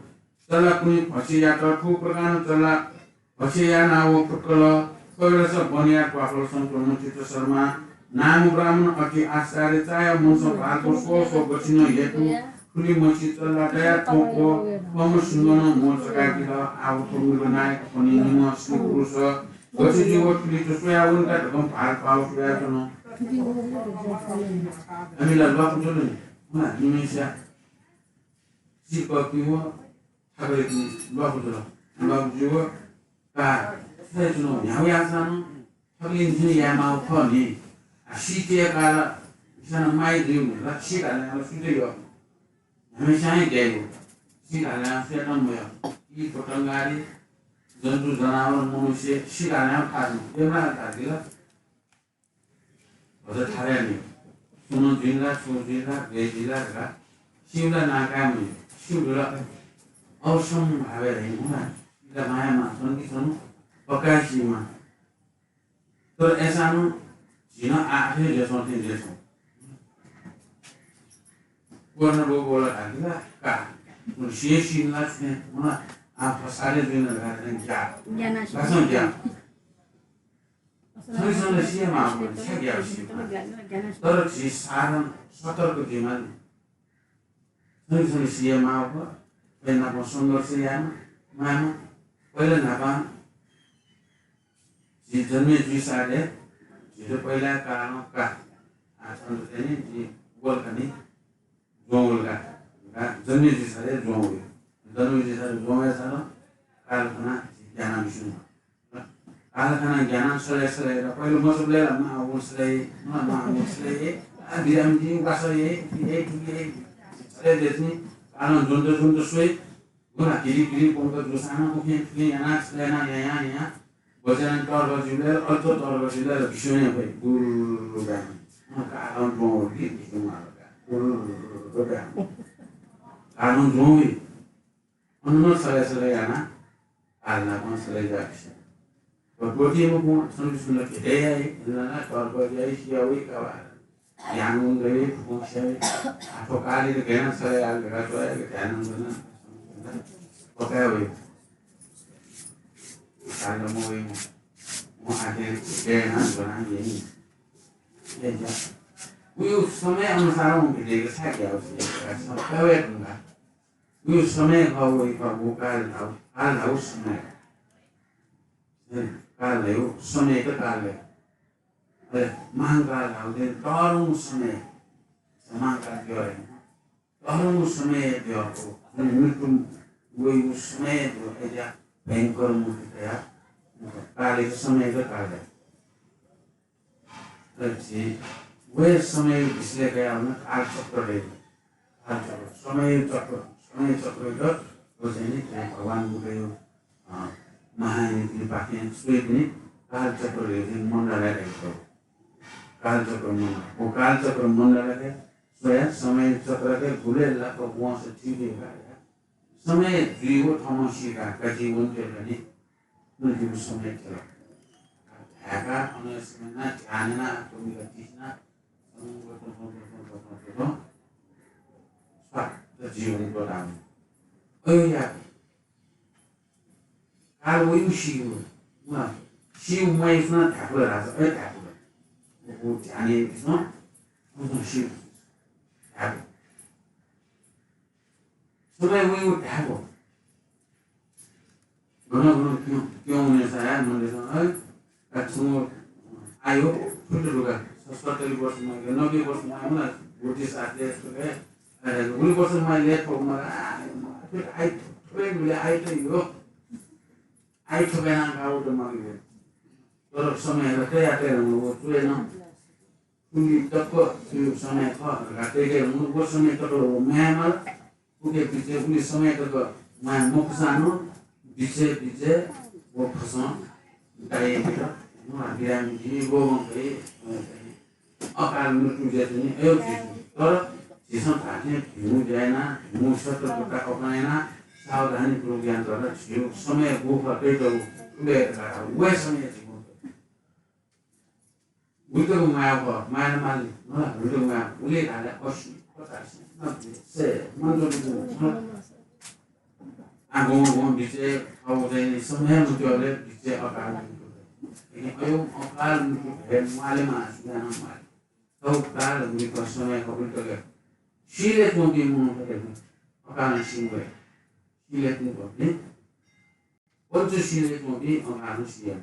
telah kuni pasya tu perkara telah pasya nawo perkara perasa baniat paklosan promosi tersama namu Brahman aki asari saya musuh alkos so bersino yaitu kuni masih telah daya toko pemusinggono musuh kita awal mengenai kuni nimo singkurusa bersih jiwa kuli sesuai awal kita dengan pau sudah jono Amila luar pun ni, mana Indonesia si papiwa, habis ni luar pun juga, saya cuma nyawa habis ni yang mau kau ni, si dia kalau sana mai dia lah, si kalau sudah yo, Indonesia ni dia, si kalau saya tak mau, ini potongari, jangan jangan manusia, si kalau tak, dia mana tak dia. 어제 타래니 수는 뒤라 수뒤라 내뒤라가 시우라 나가면 시우라 어썸 아베레구나 이가 마야마 선기선 버카시마 또 에사는 지나 아해 제선테 제선 원나 보고라 아니라 까 시에신라스네 뭐나 아 파사레 되는 가는 자 가서 자 서울서는 시에마고 책이야 시. 떨어지 사람 서떨고 되면 서울서는 시에마고 맨날 손을 쓰야 마음 पहिला 나방 지 जन्मे जुसाले zero पहिला कानो का आसन चाहिँ जी गोलकनी जोलका जन्मे जुसाले जोल जन्मे जुसाले जोमे छ कालखना ज्ञान मिशन कालखना ज्ञान सले र पहिलो मसले माउसले बिराम जी बासले सले देनी कानो जुन सोई गुना किरी पोको दुसाना उखे याना सलेना या बजान टर्ब जिले अल्टो टर्ब जिले बिसोने भई गुरुगा कालन जोडी बिसुमारगा गुरुगा कालन जोडी अन्नो सले याना आलना कोन सले जाक्स बगोटी मो सुन के देय ना टर्ब जाई सियावी का यानु गई पोछे आफोकाली के गेना सले आलगा तो है ध्यान गना Oke, kalau mau ada DNA sebenarnya ini, ya. Uyu sampai orang kita kesal ya sih, sampai enggak. Uyu sampai kau bukan tahu sampai. Kalau sampai itu kalau, mangga tahu dan tarung sampai, semangka dia, tarung sampai dia aku, minum वही उसमें जो है जा banker मुझे या काले समय का काले अच्छी वह समय इसलिए गया हमने काल चक्र ले समय चक्र का वो जाने भगवान बुद्धे महानीति बाकी स्वीट नहीं काल चक्र ले मंडल है तो काल चक्र मंडल है स्वयं समय चक्र के गुले लाख वहाँ से ठीक है समय जीवो थमसिका कति उन्ते पनि नजीव समय थियो हैका अनसमना ध्यानना तुमिका तिसना संगो त जीवन को नाम अया काल वयु शिव मा शिव मैसना थाप्रो राज थाप्रो वो ध्यान न शिव थाप समय वही उठा को घना क्यों होने साया मंदिर है अच्छों आयो छोटे लोग 70 वर्ष में 90 वर्ष में ना गोटी साथे तो है 90 वर्ष में ले तो मरा फिर आई थोड़े आई तो यो आई तो बना खाओ तो मांगे तो समय रहते आते वो तो है ना उन्हीं तक को समय था रहते के वो समय तक मैं मर उनके पीछे उन्हीं समय तक मैं मुक्सानो पीछे वो फंसा डाले बिना बिराम जी वो मंगे अकाल मृत्यु जैसे नहीं ऐसा और जिसम ताकि भीमु जाए ना भीमु शत्रु का अपनाए ना सावधानी पूर्वक ज्ञान द्वारा जीव समय वो फटे तो वे समय जीवो बुद्ध को माया माली ना बुद्ध को माया उले डाले अश्व पता से मंत्र को आगो बीचे अब चाहिँ समय मुक्तिले बीचे अकाल ini ayo akal dan malama sudah normal. Tahu akal mereka समय कबूल कर गए. शीले तो भी मुँह करेंगे. अकाल शिंगे. शीले तो भी. पंच शीले तो भी अकाल शिया.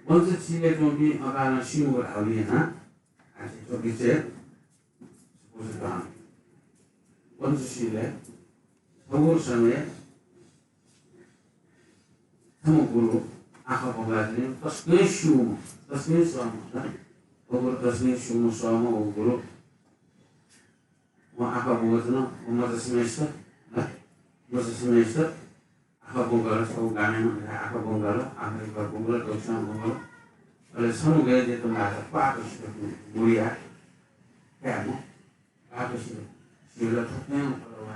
पंच शीले तो भी अकाल शिंगे अभी ना. ऐसे तो बीचे. उसका. पंच शीले. सबूर समय Kamu guru, aku pembelajaran, tasnya semua kan, over tasnya semua guru, mau apa buatnya, mau semester, aku bongkar, aku gamen, aku bongkar, terus bongkar, oleh semua gaya dia tempat apa sih, buaya, kamu, apa sih, sudah terkenal kalau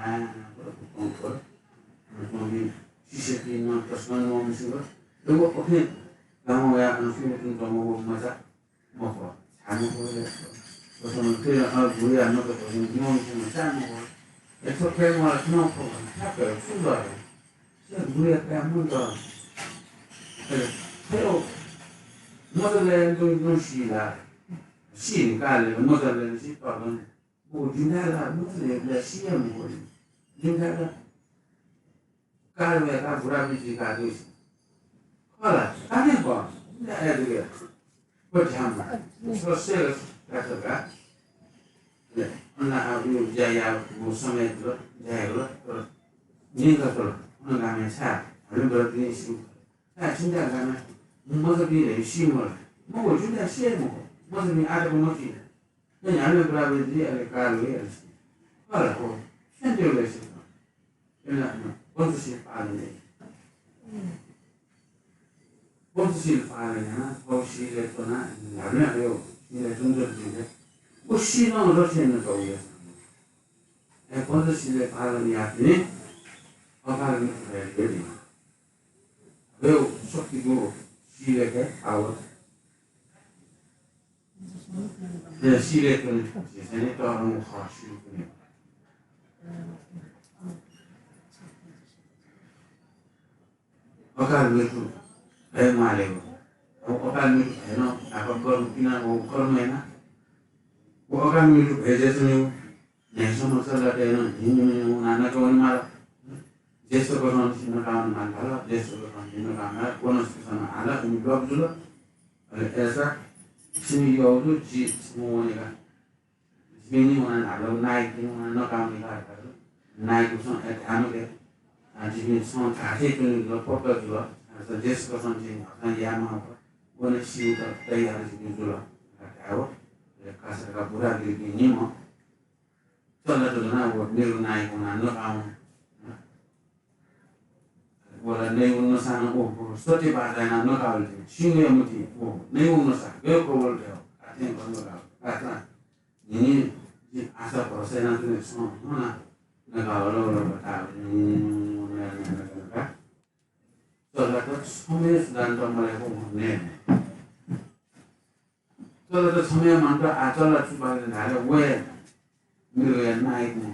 bongkar, kemudian Sisi ini terus ngomong sih, lalu oke, kamu ya langsung kamu masak, mau kamu boleh, terus nanti kalau buaya nak terus ngomong sama kamu, itu kayak malah kenapa, apa sudah, saya buaya kamu dah, kalau modalnya itu sila, sih kali modalnya sih kalau mau jualan modalnya sih mau jualan. Kalau mereka berapa jika itu, kalau tanya kok, tidak ada juga, berjamaah, selesai katakan, ya, anak abu jaya musuh itu, jaya itu, ni kata, orang kami sah, ada berarti isu, saya cinta kami, masa bila isu mula, mau cinta siapa, masa ni ada pemuji, dan ada berapa dia ada kalau ya, kalau, saya juga sih, enak. Pontusil paling na, pontusil itu na, namanya yo, ini tunjuk juga. Usia orang Rusia tahu ya. Pontusil paling ya ini, apa lagi terjadi? Yo, sok itu sila ke awal. Ya sila itu ni, jadi itu orang khas itu ni. Akal itu, malu. Akal itu, apa kalau kita kalau mana, akal itu aja tu, nasi masalah ada, ini anak kawan malah, jasa kawan sini kawan malah, jasa kawan sini kawan malah, kawan sini malah, ini dua betul. Esa, sini jauh tu, semua ni kan, sini mana ada naik, mana kawan ni kan, naik tu sana, anu ke. Jadi semua kasih tu lepas tu lah, asal jes kosan sini, asal yang apa, boleh siu tak tayar sini tu lah, kau, kasar kapura di ni mo, soalnya tu na buat niru naik mana nak kamu, boleh niru nusana, setiap ada yang nak kau tu, siu yang mesti, niru nusa, kau boleh kau, kasih kau nak kau, ini asal proses nanti semua, mana nak kau lalu tahu. Soalnya semua sedang mereka ni. Soalnya semua mantra acara cuba ada we milu naik ni,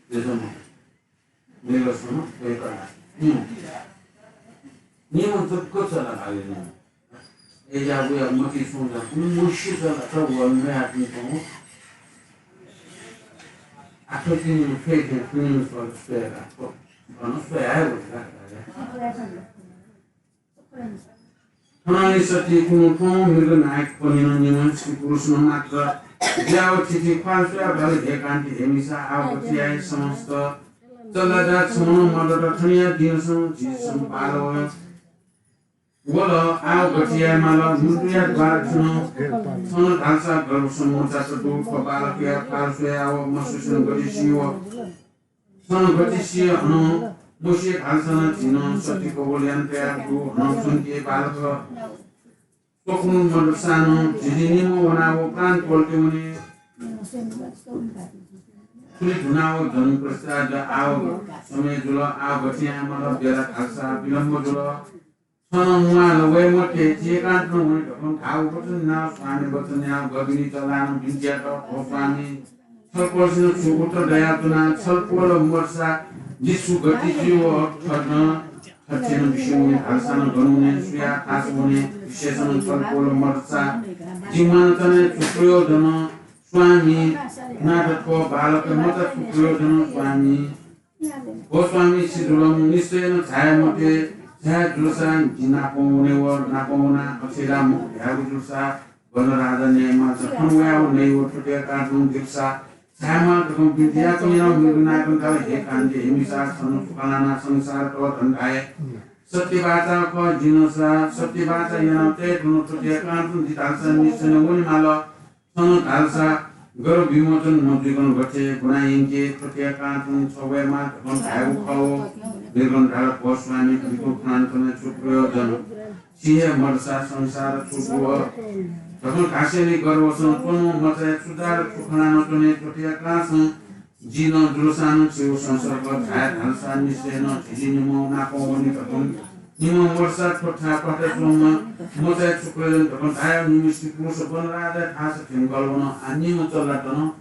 jadi milu semua mereka ni untuk kota lagi ni. Eja we mati semua, musyrik salah tahu mereka ni semua. 아토진이 회계 군인으로서 수혜가 너는 수혜야 우리가 하나님 서티 공통 밀고 나ik 본인은 님은 스푸르스는 마त्र jawa titi kwalfia bali dekanti emisa awatiai samasta talada samono madara thaniya dinasam jisam palo wala awatiai mala mutuya dwarthno sono dhalsa garusam mocha satu kopalakia kwalfia awa masusun godisiwa sono godisiwa ano mushi dhalsana jino sati kobolian teatu ano sunti balaka Tokun madrasano jidinimo wanawo plan poltemuni Tuli dunawo janu prasada awo Samay julo awo batiya malo biara kalsa bilambo julo Sono mwala wemo te chiyekan tno wani kakon awo batun na swami batun ya gabini talano bintiyato kofami Salpol sino sukuto dayatuna salpolo morsa jisu gati jiwo chadna Hatian bishuni alsana gonune suya tasmune विशेषण फलफूल मर्चा जिमान्तन प्रयोजन स्वामी नाटकको बालक मत प्रयोजन स्वामी गोस्वामी सिद्धुलम निश्चयन छायामते छाया जुलसा जिनापौने वर नापौना अक्षरा मुख्यागु जुलसा वनराजा नेमा जखनवाउ नेव टुटे काटुन दिक्सा छायामा कम विद्या कमिना मिरुनाकन काले एकान्ते हिमिसा सनु सुकाना संसार को धनकाए Setibaca ko jinosa setibaca yanate kuno tutia kantun ditalsa nisana woni malo sono talsa goro bimoton modikon goche guna inke tutia kantun sowe ma kon ayu kau birgon dala poswani biku kantun chukro jan siya marsa sansara chukro takon kaseni goro son kono mate sudar chukana tone tutia kantun Jino jurusan siu sansar ko thai dhalsa nisena jini na ko woni takon Nimo morsa kotha kotha soma moza chukren takon thai nimi sipu so bonrada thasa tingalono animo tolatono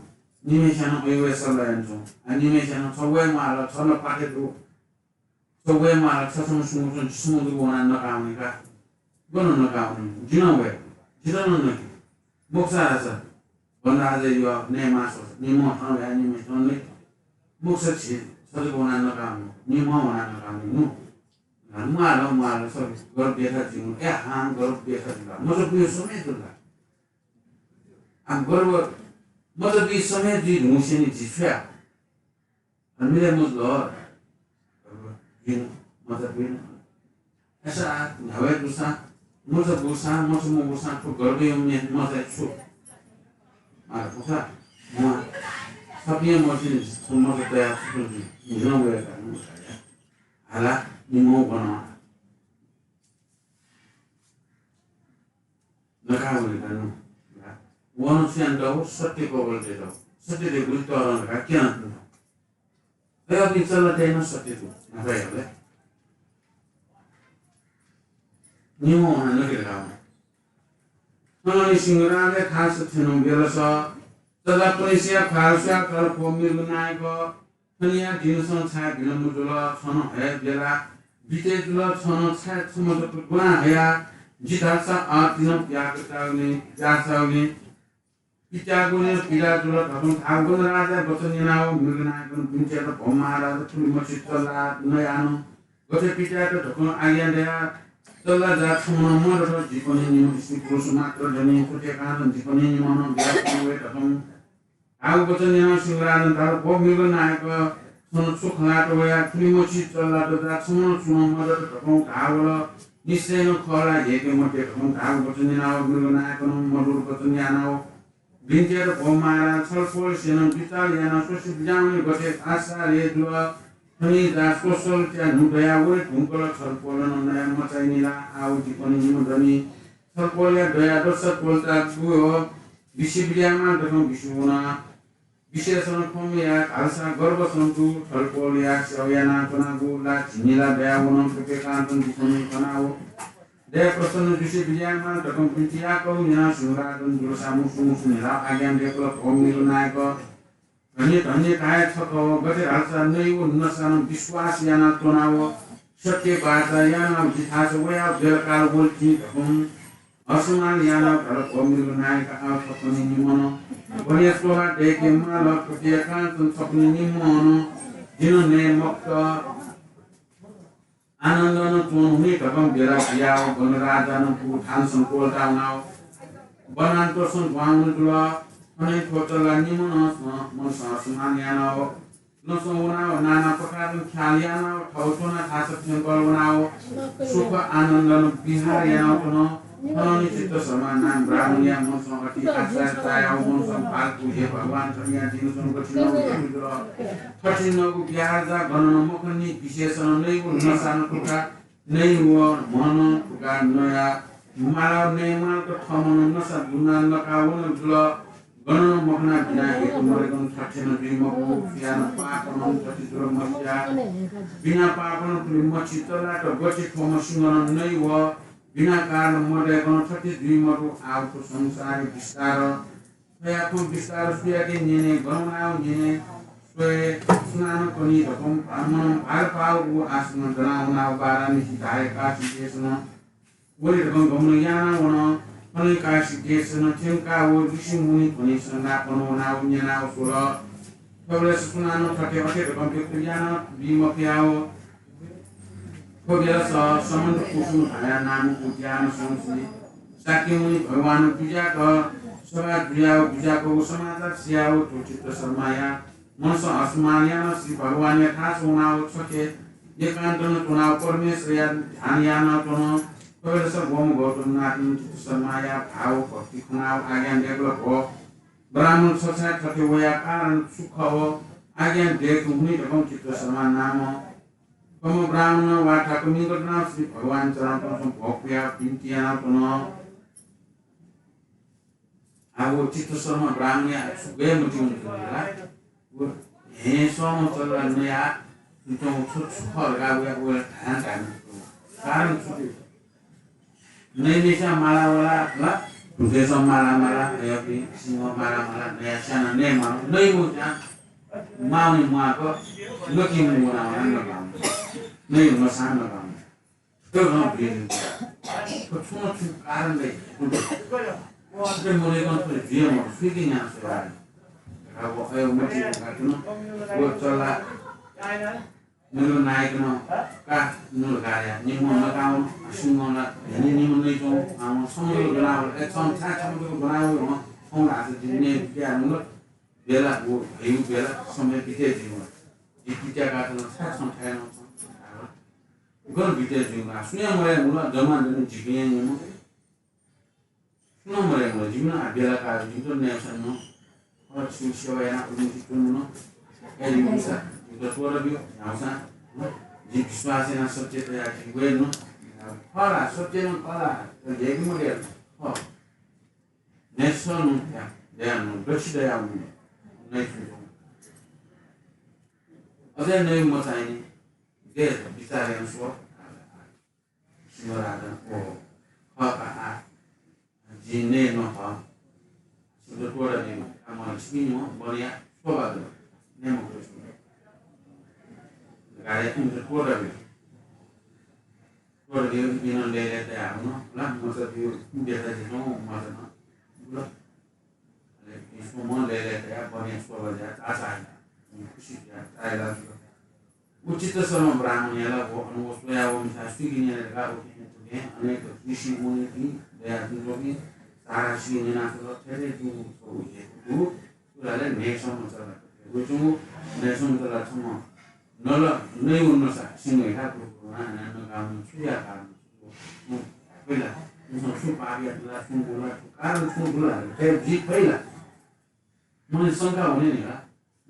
nimi shana oiwe salayanto anime shana sowe mala thola paketu sowe mala sasum sumusun sumudu wona nakawni ka gono nakawni jinowe jidono naki moksa asa bonrada yo ne maso nimo thon anime thonli moksa chi sodu wona nakawni nimo wona nakawni nu Malam so gor biasa jimu han gor biasa juga mozo bi some juga am gor mozo bi some di musini jifya amile mozo jin mozo bi asa nawe dusa mozo mo busa to gor bi umne mozo chu ala pusa mo sabiya mosini mozo ta chu ni no we ala Nimo kono nakawuli kanu wono siando sotti ko bolte do sotti de gulto ron ka kian tu pero ni sala de no sotti tu na vele nimo na no ke rawo no ni singurane khas thenu belasa tada polisia khalsa kal pomir nai ko thania dinson cha bilamu dula sono he bela Bite dulu sono set semua tu guna ya jitalsa artinya piagutauni jasauni piagune pila dulu takun agun raja botoni nau murna kun pincer pomara tu masjid tola nayano gote pita tu takun ayan dia tola jat semua moro jikoni ni mesti kurus matro jani kutia kan jikoni ni mana biar kuwe takun agu botoni nau singran tahu pom murna ko sono chukha to ya klimochi tola to da sono moro takun awlo niseno khola yeke mote takun agu botoni nau murna ko moro botoni nau Bintiar pomara salpol senang vital yana sosi bijamni gote asa redua Hani das kosol tia nudaya woi tungkol salpol nonaya macai nila au jikoni nimudani salpol ya daya dosa polta buo bisi bijama takun bisuna Bisesan komi ya alsa gorba sontu salpol ya sawyana konagu la chinila daya wonon kepekan tun jikoni konawo Dia person bisi bijama takun pintia ko yana sura tun jurusamu sunila agian dia kalau komi lunai ko Hani kaya thako gate alsa naiwo nasan biswas yana tonawo satya bata yana jithasa waya belkal bolti takun Asmaniana kalau pemilu naik ke apa pun ini mono, boleh sekolah dek malah kegiatan untuk ini mono, jino ne mokta, anandano tuh nih kapang berak dia, benerada nunggu tansun kol tahu, banan tersun bangun dulu, mana itu hotel ini mono, mono asmaniana, nosona nana perkara kalian, tahu tuh na tasuk jengkol mono, suka anandano bihar yang mono. Ini cerita sama nan Brahman yang monsong hati asal saya monsong palku je Bhagwan sanya jinsun kecil itu kecil aku biasa gono mukun ni bisesan ni pun nasan tuka ni wo mono tuka noya malau ni mal ke thamono nasa gunan nakawun dulu gono mukun bina itu mereka kecil ni mukun biasa pakon kecil dulu masya bina pakon tu masjid lah tu gocik thomosingan ni wo bina karena model kono cerita di modu auto samsari bisaro, saya pun bisaro sudah ini gono nau ini, saya senang koni dokom amam alpau asman dalam nau barang ini kita kasih kesana, boleh dokom gono yana gono, koni kasih kesana cengkau bisi muni koni sana kono nau nyana usuro, kalau sesuatu terkait dokom kekayaan di makiau. Kau biasa sama kusun ayah namu ujian songsi, saking Bhagwan puja ko, sobat puja ko sama tak siau tu cipta sermaya, monso asmania si Bhagwan ya khas unau soke, ye kan tunau permesrian aniana tono, kau biasa gom gotun natin cipta sermaya tahu koti kunau agen develop ko, Brahman sosial kati wayakan sukhawo agen dekuni dekong cipta sermaya namo. Kamu Brahmana wata kami kerana si Bhagwan Charan Prasam Bhokya Pintiana Tono Aku Cita Sarma Brahmana Sugaya Muti lah Semua Charan ya Untuk Sukhar Gawya Gawya Tahan Sekarang Sukhar Indonesia Mala-wala lah Desa Mala-mala Ya Singo Mala-mala Ya Sana Nema Nemu Mau ni muaka Luki Muna नहीं मसान लगाऊं तो हम बिल्कुल तो सुनो चुप कारण ले वो अपने मोरे को तो जियो मो स्वीकिंग यहाँ से आए अब वो आयो मुझे कहते ना वो चला मेरे नायक ना का नूर गाया निमो लगाऊं सुनो ना निमो नहीं जो हम समझ लो बनाओ एक समझ लो बनाओ ना हम आज जिन्हें क्या नूर बेला वो यू बेला समय पीछे जीवन इतना का तो साथ समझाया ना Gor bitte juga, sunya mulai mula zaman dengan jipinya ni mo, sunya mulai mula jipnya abela kar, jipnya ni asal mo, orang susia yang aku mesti tunu, ini bisa, itu suara bio, asal, jip suasana subjek ya, gue no, pala subjek no pala, jadi model, oh, neson ya, dia no, bersih dia mo, neson, ada nih mo ini. Dia bicara yang suara, sembarang apa jenis apa, sudah tua dah ni, amal semua banyak suara tu, ni mungkin semua. Gaya itu sudah tua dah ni, tua dia minum lele dah, lah masa dia biasa je, masa na, bukan, semua lele dah banyak suara dah, asal, khusus dah, ayat tu. Ucita sama Brahman ya lah, वो अनुवस्त्र या वो मिसास्ती की नहीं लगा, वो कितने तो हैं, अनेक ऋषि मुनि की दया दिलोगी, सारा ऋषि ने ना तो तेरे जो तो ये तो लाले नेक्स्ट में चला, वो जो नेक्स्ट में चला चुमा, नला नहीं उन्नत सा, सिंगे का तो ना ना काम सुया काम, पहला, उन्होंने सुपारी अतला सुंगुला, कार सुंगुला, फिर जीत पहला, मुझे संगा होने नहीं ला,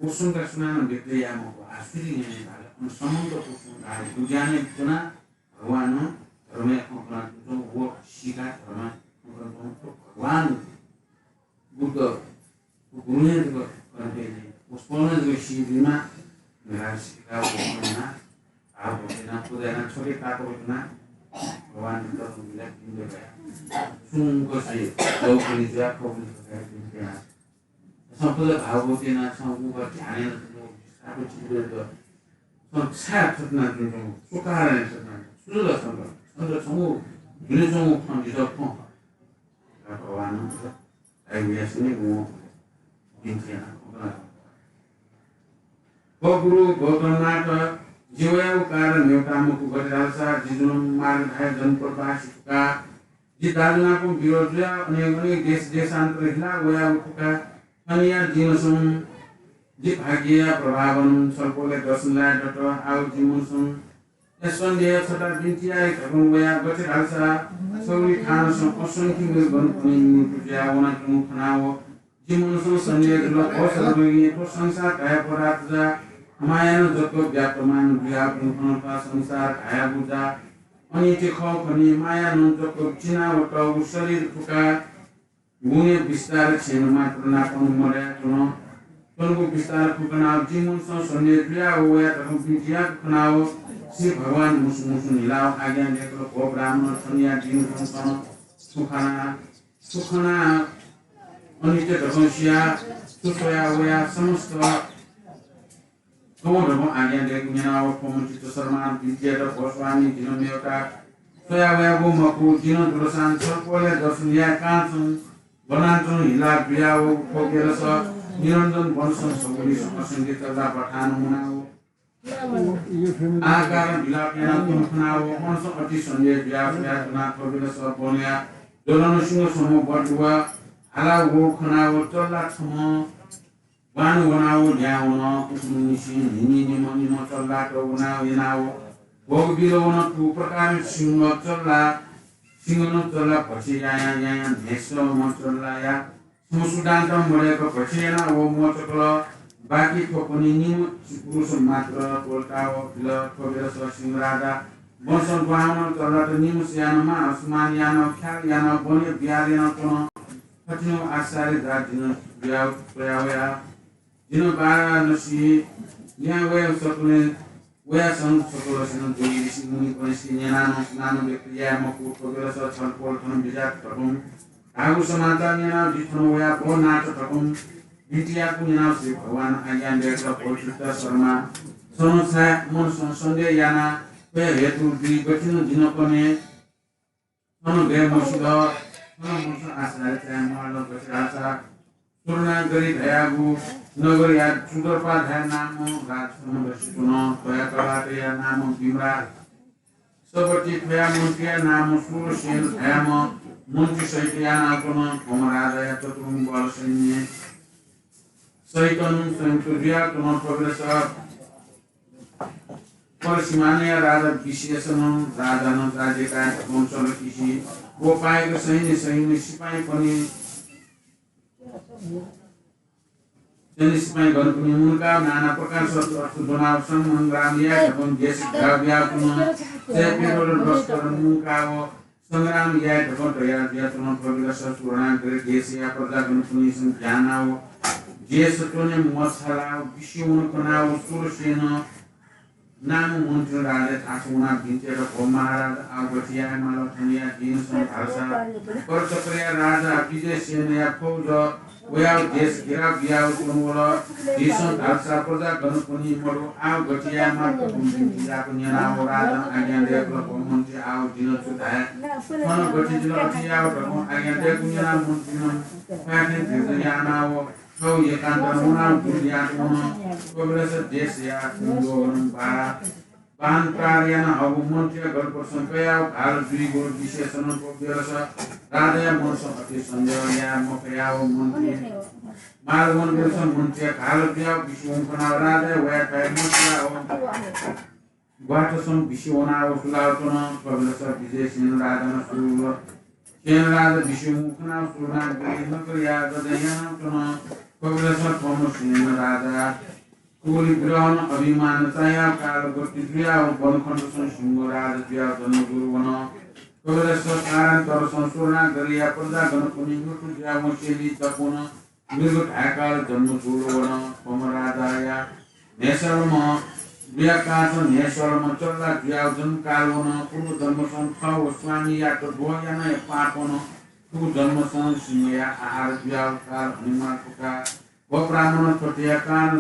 वो संगा सुनाना देखते या मुझे आश्चर्य नहीं था Semua tu ada tujuannya itu na, Bhagwan, ramai orang tu work sikat ramai orang tu Bhagwan, Buddha, gurunya tu orang ini, usponya tu si Bima, mereka sikat orang na, aku na, pudera curi kaku na, Bhagwan itu tu bilang ini dia, sungguh sih, jauh kali dia kau bilang dia, sampai aku na, sampai jangan tu, aku curi tu. 차 탔나 좀 수가하는 했었나 수저다 선거 정우 윤의 정우 판 유덕포 kawan biasanya mau bincang Guru Gautam Nata Jiwa Ukara Nyota Muku Gadalsa Jidun Mar Hajan Prabhasika Jidalna pun Birodya Oni Desan Prihla Goya Ukuka Hanya Jinusum Jip Hagia Prabhavan Salpole Dosanla Dr. Au Jimusum Yaswan Dia Sata Bintiai Kabun Goya Gadalsa Sauri Khan Sum Osun Kingu Gun Puja Wana Kumu Kanawo Jimusum Sanjay Dula Osar Bagi Prosansa Kaya Paratza Maya Joko Biapaman Biak Nukhanapa Sansar Kaya Buddha Oni Tikho Kani Maya Joko China Wato Sarir Puka Bunye Bistar Chenuma Pranapon More Tuno Tungu Bistar Pukanao Jimun Son Sonye Bia Oya Tahu Bintiak Kanao Si Bhavan Musu Nilao Agyan Deklo Ko Brahmana Sonia Jimun Son Sukhana Oni Tikho Shia Susoya Oya Samusta Kemudian agen dari kunyawa pemuncit serman pinjada poswani dino miota soya wabu maku dino tulisan serpole dosunia kansung bonantun hilang biau kogelasa nirondon bonson sebuli sokosun kita patan munau agar bila piana tun kenau bonson ati sonye biau biau tuna kogelasa bonia dolano singo somo berdua ala wo kenau tolat somo Wanu wanau diawono usmunisi ini mo tolla to wanau yinawo bogo bilo wono tu perkara singo tolla pachi ya neso mo tolla ya sumusudan to mole ko pachi na wo mo toklo baki ko kunini urusun matra toltawo bilo ko bilo so singrada bonson wano tolla to nimus yana ma asman yana khal yana bonye biar yana to patino asari dadino biau ya Dino bara nasi niya wea sokune wea sang sokolo sinon tuwi disi muni konisi niya nano bekriya moku kogela so chalpol tono bijak takum agu samanta niya di tono wea bon nato takum bintiya ku niya si bhawan agyan dekla polchuta sarma sono sa mon son sonde yana wea hetu di gotino dino kone sono ge mosido sono monson asari tayang mahalo gotirasa Turna gari dhayagu Nagari ya Sudarpa dhaya namo Rajsama Dashituno Toya Kalate ya namo Bimra Sabati Toya Muntiya namo Surushin Dhayamo Munti Saitya nakono Komarada ya Tatrum Balasanyi Saitanum Sainturiya Tono Progresa Parsimanya Radha Vishesanam Radhanam Rajeka Monsala Kishi Gopai ka Sahini Sipai Pani Jenis main gantung muka, nana perkara suatu donawsan menggeram ya, dengan gesek gabia kuno, sepiro dokter muka, senggeram ya, dengan dia tuh berbeda sesuatu dari gesek ya, perdagangan punya jana, gesek tuhnya masalah, bisiun kenal, surusino, namu muncul ada tasuna bincang komara, agotia malah punya jenis asal, percaya raja, bijesnya ya, kau Wea des kira biau kumula dison alsa perda ganupuni moru au gotia mar kumpin kira punya naura agyan dia kumunti au dino sudah mana goti dino dia au agyan dia punya namun dino panen dia nawo kau ye kantor muna dunia muna kau berasa des ya tunggu bara bahan karyana au munti agar persempaya au duri gol bisa senang kau berasa Radha Monson ati Sanjaya Mokaya Munti Malgon Wilson Munti Kalbia Bishun Kana Radha Wea Kai Muntia Guatason Bishona Sulatono Publisher Bizesin Radha Sulu Ken Radha Bishun Kana Sulan Nagriya Gadayana Tono Publisher Promotion Radha Kuli Grown Abiman Saya Kal Gotidria Bonkonson Shungo Radha Dia Tono Guruno Progreso sekarang terus sempurna dari apa dah kalau kuning itu dia mesti tapuno milut akal jemu suruh pemerintah nesal mo dia kaso nesal mo coba dia jemu kalau puru jemu kau suami ya kedua yang naik papono puru jemu sini ya ahar dia kal lima kuka beberapa pertiakan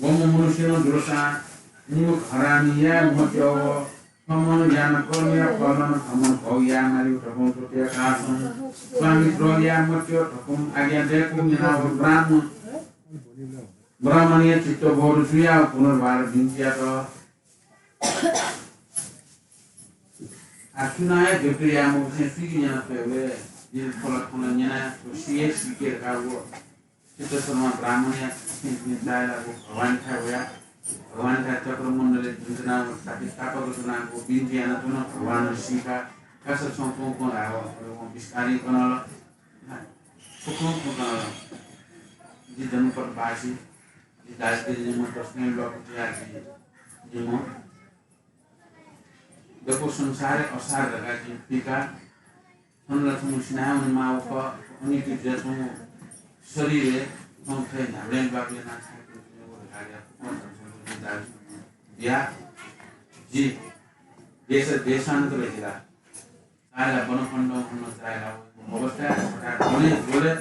Gomo manusia dosa nimuk haramiya mojo Kamu yang kolonial kolon kamu kau yang hari kamu tuh kasum, kami kolonial macam kamu agen deh kamu yang Brahmaniya cipta boru suya punar bintiya to. Asunaya jepri yang mungkin sih yang pewe di kolak-kolaknya to siye sikir kawo. Cipta semua Brahmaniya ini saya lagu kawan saya. Kawan saya cakramundale jinjana tapi apa ketuna ko bintiya na tuno kawan sika kasar songkong ko awo ko biskari kono. Songkong ko di dalam perbasi di dalam jemur personal blog dia di jemur depo संसार असार लगा जिंदगा हमला तुम स्नान माव को उन्हीं की जैसे तुम शरीर है तुम थे नाबलें बाबले ना चाहते हो वो दिखाया कौन सा दाल या जी देशांतर रहेगा आला बनो खंडो खंडो चाहेगा अवस्था बोले बोले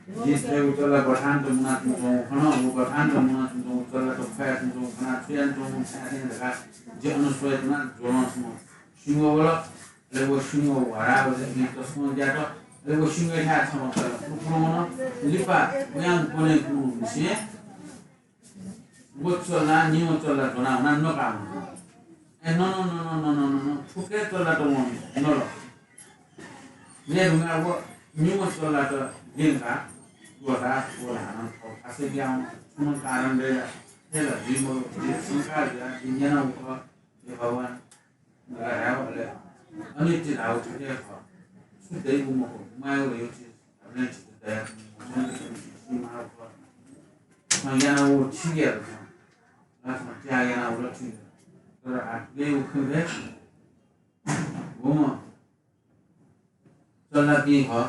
जिससे उतला बठान तो मुना तुम खनो वो बठान तो मुना तुम उतला तो फायर तुम खना फिर तुम सारे लगा जो अनुस्वार ना जोड़ों समो शिंगो वाला लेवो शिंगो वारा वाले ये तो समो जातो लेवो शिंगो है समो चला पुरोनो लिपा yang boleh kusi buat चला न्यू चला तो ना नो काम no फुके चला तो नो ये रुंगा वो न्यू चला तो जिनका Gora asal yang semua karang dia, helah jimu singkat dia, injana uka dia bawa negara boleh, ani tidak tahu dia apa, sudah ibu mau mahu dia uci, apa yang dia, macam ni mahu apa, macam yang cier, macam yang cier, kalau dia uka dia, bumo, kalau dia ha,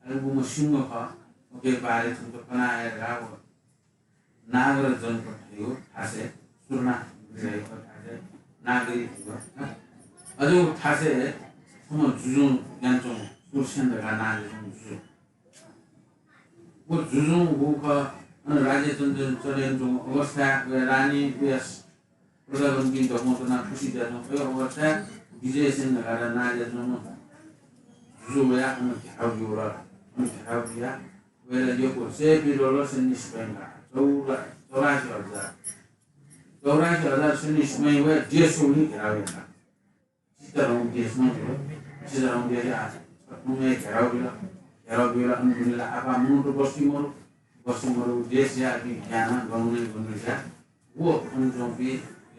kalau bumo singo ha. Oke बारे तुम तो पना है राव नागर जन को थियो थासे सुरना गए को थासे नागरी थियो अजो थासे हम जुजु यान्चो सुरसेन दगा नागे जुजु वो जुजु वो का राज्य चन्द्र चलेन जो अवस्था रानी व्यस प्रजाबन्दी तो म तो ना खुशी जानो यो अवस्था विजय सेन दगा नागे जुजु जुजु या हम थाउ जोरा हम थाउ दिया Wala joko sepi lolos senis penga, torasi ada senis penga dia suli kerawena. Kita orang dia semua, kita orang dia ya, semua kerawena alhamdulillah apa menurut bostimor dia sih di jana bangunan Indonesia, wo untuk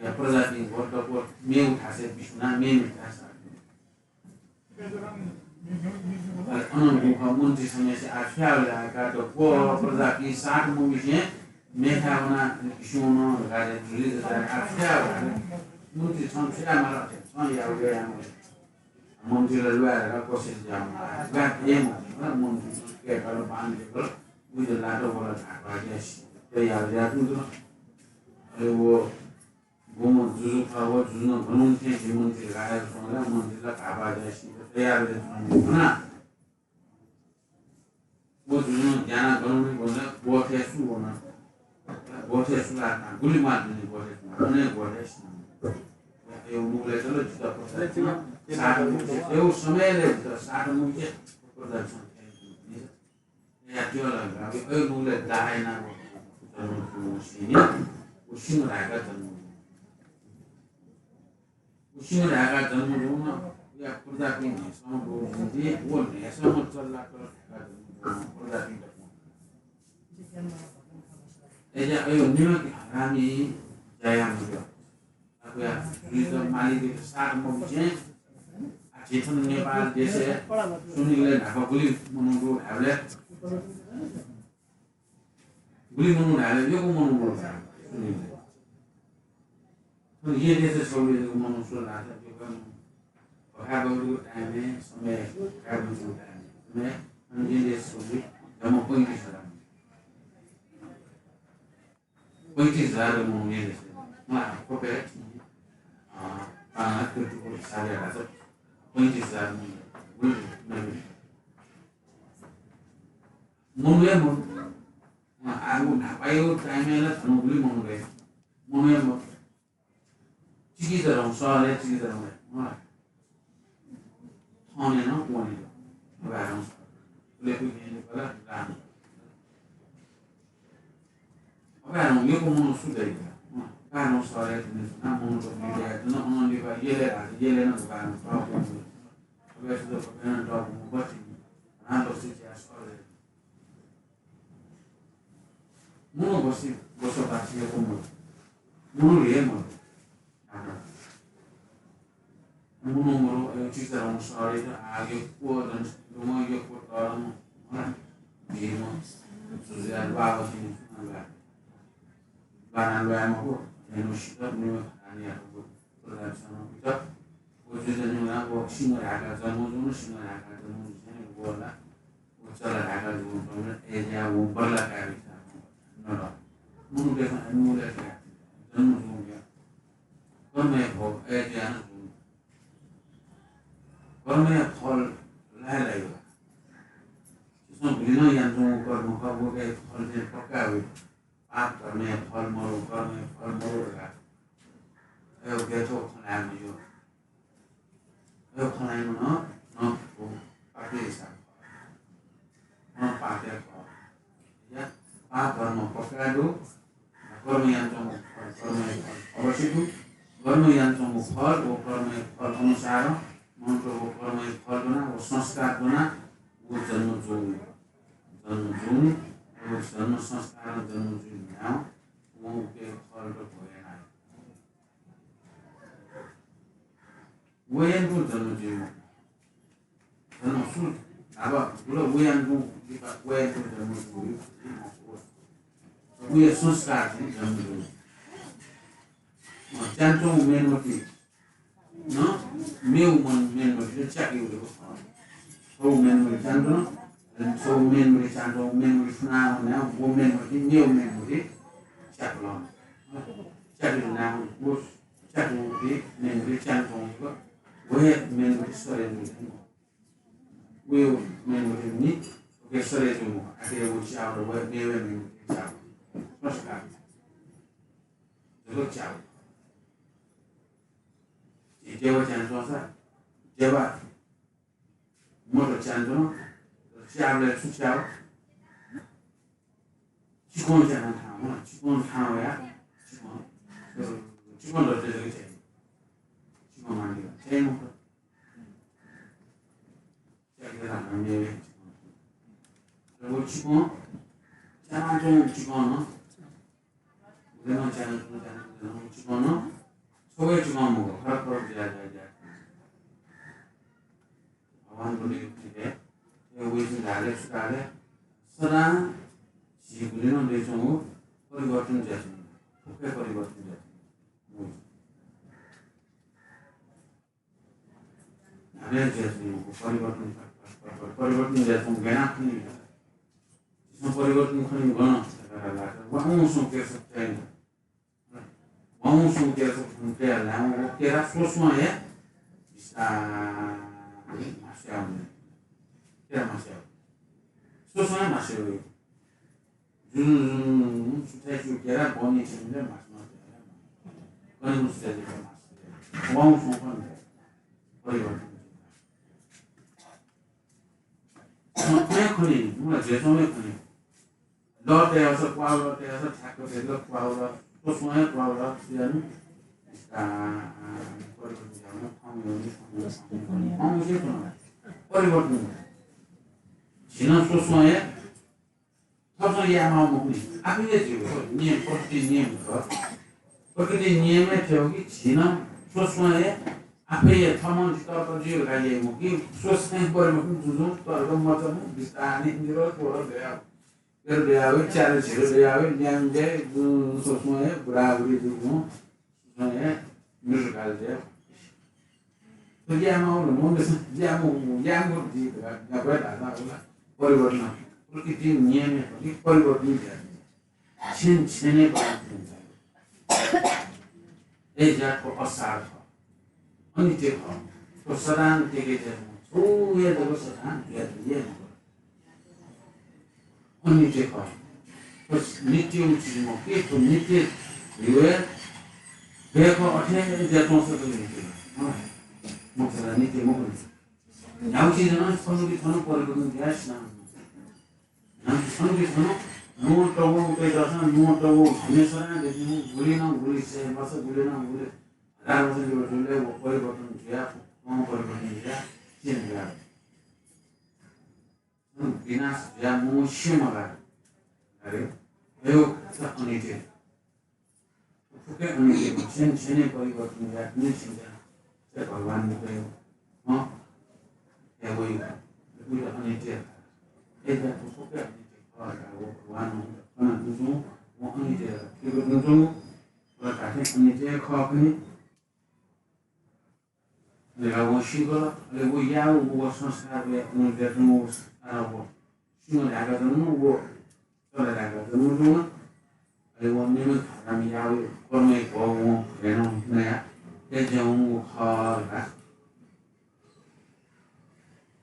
ya perjalanan waktu meu hasil bisna meu hasil. Anon buka munti sama si asyal ya kata ko pergi saat mungkin mereka mana isyuno ada diri dari asyal munti sampai malah sampai ya udah yang munti lalu ada proses jam gak yang munti kayak kalau pandai kalau udah lalu kalau apa aja sih ya ya itu lalu gua juzu kawa juzu munti munti lahir soalnya munti lah apa aja sih ya udah वो जाना करूँगी बोले बहुत है सु होना बहुत है सु आता गुली मार देने बहुत है उन्हें बहुत है ये मुगले चलो जितना प्रोसेस साथ ये उस समय ले जितना साथ मुझे प्रोडक्शन ये क्यों लगा अभी ये मुगले दाहे ना वो सीनियर उसी में रहेगा जन्म रूम या प्रोडक्शन है समझ लो वो नहीं समझ चल रहा तो Eja ayo nima ki harami jaya muda. Aku ya itu mali di besar mungkin. Aciton Nepal desa sunile apa guli menunggu avle. Guli menunggu avle yo ko menunggu sunile. तो ये जैसे सोले जो मनुष्य लाता जो हम वहाँ बहुत टाइम में समय क्या बहुत टाइम में ये जैसे सोले जब कोई नहीं सरा कोई चीज़ ज़्यादा मुझे जैसे मैं आपको पहले पाना करते हुए सारे रात कोई चीज़ ज़्यादा मुझे बुल नहीं मुझे आगू ना पायो टाइम में ना तनु बुली मुझे चिकी चिजहरू सहरे चिजहरू मलाई ठानेन बनेर भएर उसले पुग्ने बेला राम्रो अब यो मुनु सुधै कारण सहरे ना मुनु को मिले न उन्होंने का ये लेना कारण प्रॉब्लम अब ऐसे तो पहले डॉग मुबत ना तो से क्या सहरे मुनु बसी बसो बासी को मुनु ये मुनु मुनु मुनु चिजहरू सहरे आगे को दम यो को तरम बिमा सुझाव बाबा Bahan aku yang usia ni ani aku production kita, wujud jenuh aku singa agak jenuh singa agak jenuh ni bola, ucaplah agak jenuh, ejanya bola kari kita, nora, mulu deh jenuh dia, korme ho ejanya jenuh, korme hol lelai lah, so bila yang jenuh korme kau boleh hol je pakai. आप करने फल मरो रहा है वो क्या तो खाना में जो वो खाना में ना वो पार्टी ऐसा ना पार्टी को या आप करने पकड़ा दो करने यंत्रों करने अवश्य दो करने यंत्रों को फल वो करने फल अनुसार मंत्र वो करने फल बना वो संस्कार बना वो जन्म जून वो जन्म संस्कार जन्म जून ना वो के फल तो होए ना वो ये तो जन्म जून जन्म सूट अब पूरा वो ये तो जन्म जून वो ये संस्कार है जन्म जून jantung main mati, no, meu main mati, cakap itu, so main mati jantung, so main mati jantung, main mati senang, na, wo main mati, meu main mati, cakap lom, cakap senang, bos, cakap mati, main mati jantung juga, wo main mati sore mati, wo main mati ni, oke sore itu, ada wo cakap, wo meu main mati cakap, terus kan, terus cakap. Jawa jantung sah, Jawa, motor jantung, siapa le susah, cikon jangan tahu, cikon tahu ya, cikon dorang jadi cek, cikon mandi, cek motor, cek kita nak ambil, lalu cikon, jangan cikon no, bukan jangan cikon no. सोए चुनाव में हर तरफ दिया जाएगा भगवान बोले ठीक है ये वैसे डाले सदा जीवने में देशों को परिवर्तन जैसे ओके परिवर्तन जैसे हमें जैसे परिवर्तन जैसे गना नहीं है इसमें परिवर्तन नहीं गना वहाँ उसमें कैसे चाहिए vamos ter lá o que era solução é está Marcelo era Marcelo solução é Marcelo sucesso que era bom e ainda mais quando não se dedica mais vamos fazer परिवर्तन मैं खुली मुझे जैसों में खुली लौटे ऐसा क्वाल लौटे ऐसा ठाकुर से लोग क्वाल terus mulai keluar dan परिवर्तन जिना सोचना है तब तो ये आम मुक्ति आप ये जो नियम प्रकृति नियम का प्रकृति नियम में जो कि जिना सोचना है आप ये थमान जितना तो जो का ये मुक्ति सोचने परिवर्तन जुजू तो अगर मतलब विस्तार नहीं निरोध हो गया कर दिया हुआ चार चीज़ दिया हुआ नियम जे सोचना है बराबरी जो सोचना है म्यूजिकल जे तो ये हम और मोंडे ये हम जी का बैठा ना बोला परिवर्तन प्रकृति नियम में परिवर्तन किया छेने बात ये जात को असार था अनित्य था तो सदान तेरे जैसे तो ये तो सदान ये नित्य का तो नित्य उचित मौके तो नित्य हुए Kaya ko akhirnya dia konsep itu. Maksudnya ini temu kan. Yang sih jangan selalu di sana perlu dia sih. Yang selalu di sana nuan tahu kita dasar nuan tahu. Misalnya jadi guli se masa guli guli. Ada masa juga guli perlu dia mau perlu dia sih. Binas yang musim malah. Ayo tak ini je. Bukan ini je. Seni परिवर्तन या नहीं चिंता. Saya Bhagwan itu, ya woi, itu dah ini je. Itu bukan ini je. Kalau ada Bhagwan, kalau itu mau ini je. Kalau itu kalau ada ini je, kalau ini, kalau sihol, kalau yau, kalau sanskar, kalau dia tu Arabo, semua ada tu kalau ada tu kalau ni kami yau, kalau ni kau kenal ni ya jauh lah.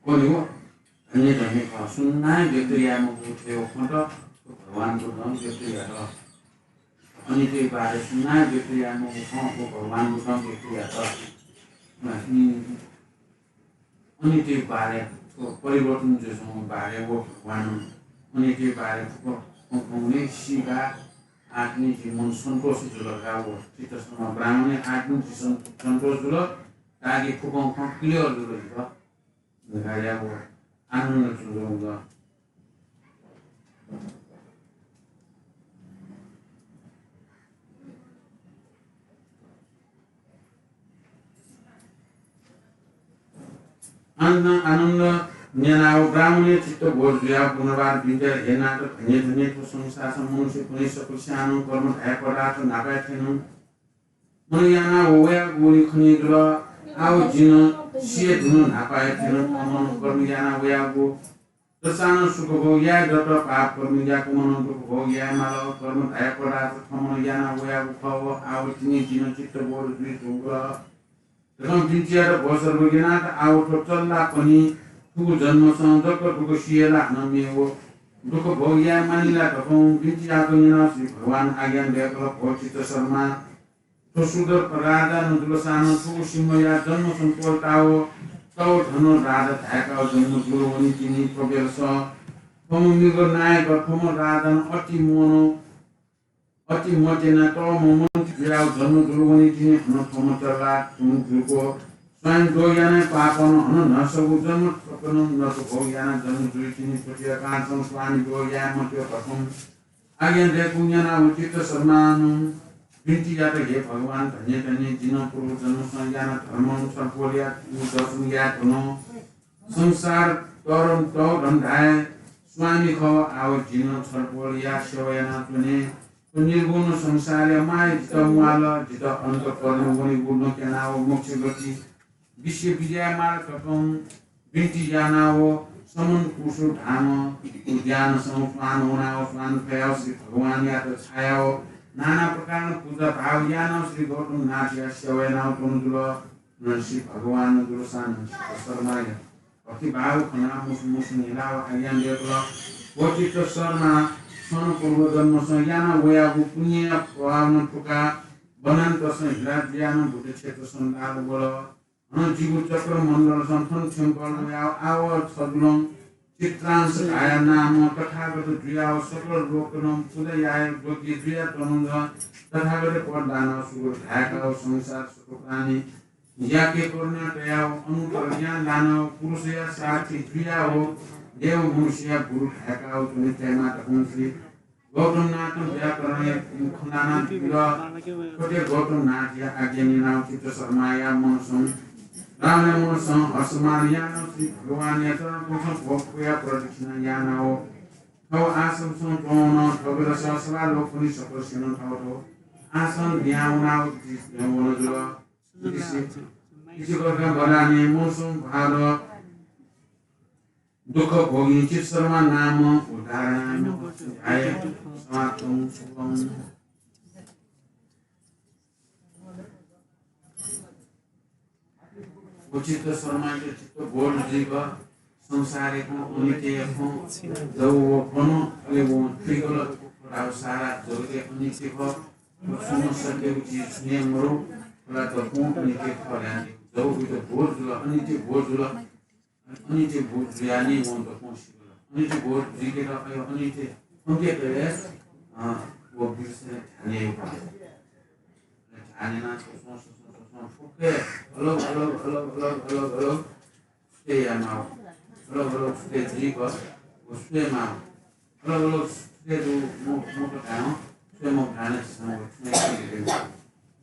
Kalau ni kalau sunnah gitu ya mau teo kotor, Bhagwan tu dong gitu ya toh. Ini tu ibarat sunnah gitu ya mau Bhagwan tu dong gitu ya toh. Nah ini tu ibarat परिवर्तन जो बारे वो भगवान उन्हें के बारे को उन्हें शिवा आत्मी जीवन संतोष जुलर का वो चित्त समा ब्राह्मण आत्मी जीवन संतोष जुलर ताकि फुकों को क्लियर जुलर का नगाया वो आनंद जुलर का आनंद ज्ञानाव ब्राह्मणे चित्त बोध दिया पुनर्वार विद्या हेना तो धन्य तो संसार मनुष्य पुण्य सकुशानु कर्म धाय पदार्थ नापाय थेनु मनुयाना होया गोली खनि ग्र आउ जिन सिए धुनु नापाय थेनु मन कर्म याना होया गो दशान सुख भोग या दत पाप कर्म या कुमन दुख भोग या माल कर्म धाय पदार्थ थमन याना होया खव आउ तिनी जिन चित्त बोध दुई ढुंग्र तम दिनचिया र बसर बगिना त आउ टल्ला पनि ठुको जन्मसँग दुःख ठुको सिएला नमे हो दुःख भोगिया मानिला तफौं दिनचिया को यहाँ श्री भगवान आज्ञा दिएको भौतिक शर्मा तो सुदर राजा नदुलो सानो ठुको सिंहया जन्म सम्पोलताओ तौ धन राजा थाका जन्म गुरु पनि तिनी प्रवेश फम मिगो नायक फम राजा अति मटेना तो मोमन जिराउ जन्म गुरु पनि तिनी हन फम चला तुम जुको स्वयं दोयाना पापन हन नसगु जन्म तपन नसो भोग्याना जन्म जुइ तिनी पटिया कान्छम स्वामी दोया मट्यो प्रथम आज्ञा दे पुण्यना उचित सम्मानु बिन्ती जात हे भगवान धन्य जिन पूर्व जन्म संज्ञाना धर्म सर्पोलिया दर्शन याद हुनु संसार तरम तौ धन्धाय स्वामी ख आव जिन सर्पोलिया सेवयाना तुने निर्गुण संसार माय जित माल जित अंत कर्म गुणी गुण केनाव मोक्ष गति विश्व विजय मार्ग तपम बिन्ती जानावो समन कुसु धाम ज्ञान संस्मान होनाव स्वान प्रयास श्री भगवान या तो छायाओ नाना प्रकार पूजा भाव यान श्री गौतम नाथ या सेवनाव तुम श्री भगवान दुलसान शर्माय अति भाव खना मुस निलाव आज्ञा देवला वचित शर्मा सन पूर्व जन्म संज्ञान वया पुण्य प्रभावन टुका बनान तस हिराज ज्ञान भूत क्षेत्र संदाल बोल अन जीव चक्र मंडल संथन छंपल वया आव सगुणम चित्रांश आया नाम तथागत द्वियाव सकल लोकनम पूजयाय योग्य द्विया तनुंग तथागत पदान सुगुर धायका संसार सुखप्राणी याके करुणा तयाव अनुपर ज्ञान दानव पुरुषया साथी द्वियाव देव मनुष्य गुरु धायका तुनि तेमा तहुं श्री गौतम नाथ व्याकरण खंडाना दिला कोटे गौतम नाथ या आज्ञानी नाम चित्त शर्माया मनसं राम मनसं हर्षमान यान श्री भगवान या चरण कुसम भोक्या प्रदक्षिणा यानाओ थौ आसन सं तोन थबेर सहसवा लोकनि सकल सिन थौ आसन ब्याउनाओ यमन जुल किसी प्रकार बराने मौसम भार दुख भोगी चित शर्मा नाम उदाहरण आय समाप्तम शुभम उचित शर्मा के चित्त बोल जीव संसार को उनके को दो कोनो अले वो त्रिगुण राव सारा जगते अनित्य को सुन्न सकेपछि नियमहरू एउटा त कुन पनि के फल्याने जब त्यो भोट जुल अनि त्यो भोट जुल अनि त्यो भोट ल्याने मन त पहुँचिगयो अनि त्यो भोट जिकेर आयो अनि त्यो अन्त्य प्रयास वो बिर्सेर ठाने ठानेन सोच्न फुके अलग स्टेमा अलग स्टे जिको स्टेमा अलग स्टे जो मोटो ठानो स्टे म ठाने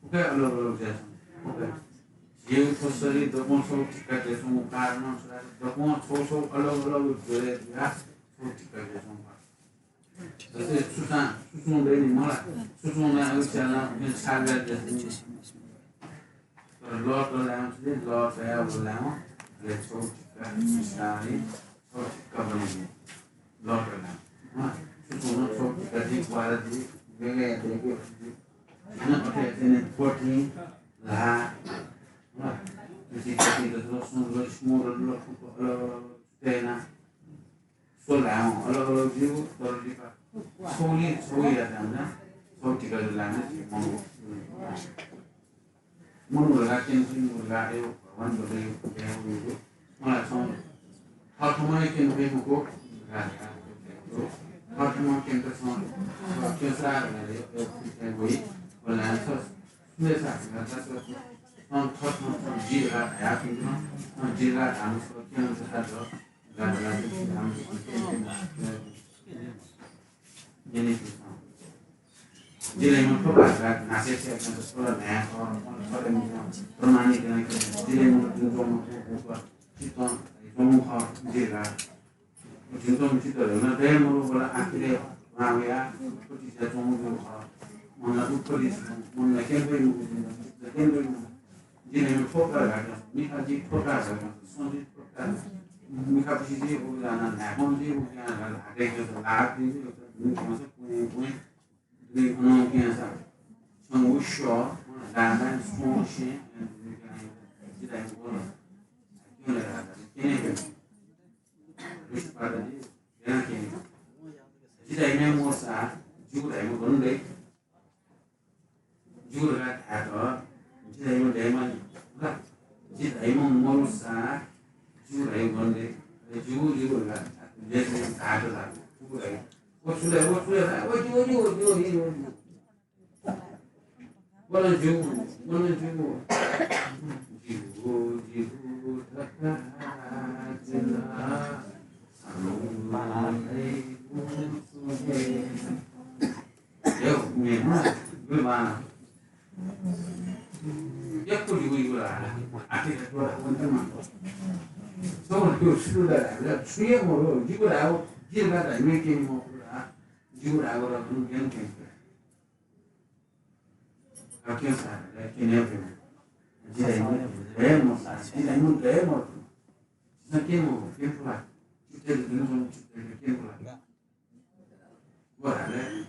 फुके अलग जैसा फुके ये कसरी दपौँ टिका देछौँ कारण दपौँ छौ अलग जोडे दिया छौ टिका देछौँ जस्तै सुसाउँदैन मलाई सुसाउन उचाल्न मेरो सागर तर लट ल्याउँछु लट अब ल्याउँ छौ टिका बिस्तारै छौ टिका बनाउने लट ल्याउँ सुसाउन छौ टिका दिई भएर दिई बेगे होइन पोटी ला अलग जिउ छोरी जान्छ टिका लाने मुर्गा किन्छु मुर्गा भगवान् बोलेको मलाई ठाउँमै किनको ठाउँमा किन्छसँग त्यो सार गई बोलान्छ जिरा जिरा हाम्रो के जिल्लामा ठोका नासे थोड़ा नयाँ प्रमाणित जिल्लामा चितवन प्रमुख जिल्ला चितवन चित्तहरूमा बेमरुबाट आखिरे माया कति चौमुख मलाई उत्पत्ति मलाई केन्द्र जिल्लामा ठोका घाट मिठाजी ठोका घाट सञ्जित ठोका मिठापछि चाहिँ उजना ढाकाउँदै उजना हाटेको छ लाग दिन्छ कुनै Anonkianza sono uscito da un sconci di dai buono io le ragazze che questo parla di anche di dai memo sa giù dai mo con dei giù la tato di dai mo dai ma di dai mo mo sa giù dai con dei giù la di tato la giù dai What should I do? What did you Giura agora non viene tempo. Aqui está, aqui nem vem. Diremos, aqui não tempo lá. Tempo lá. Agora, né?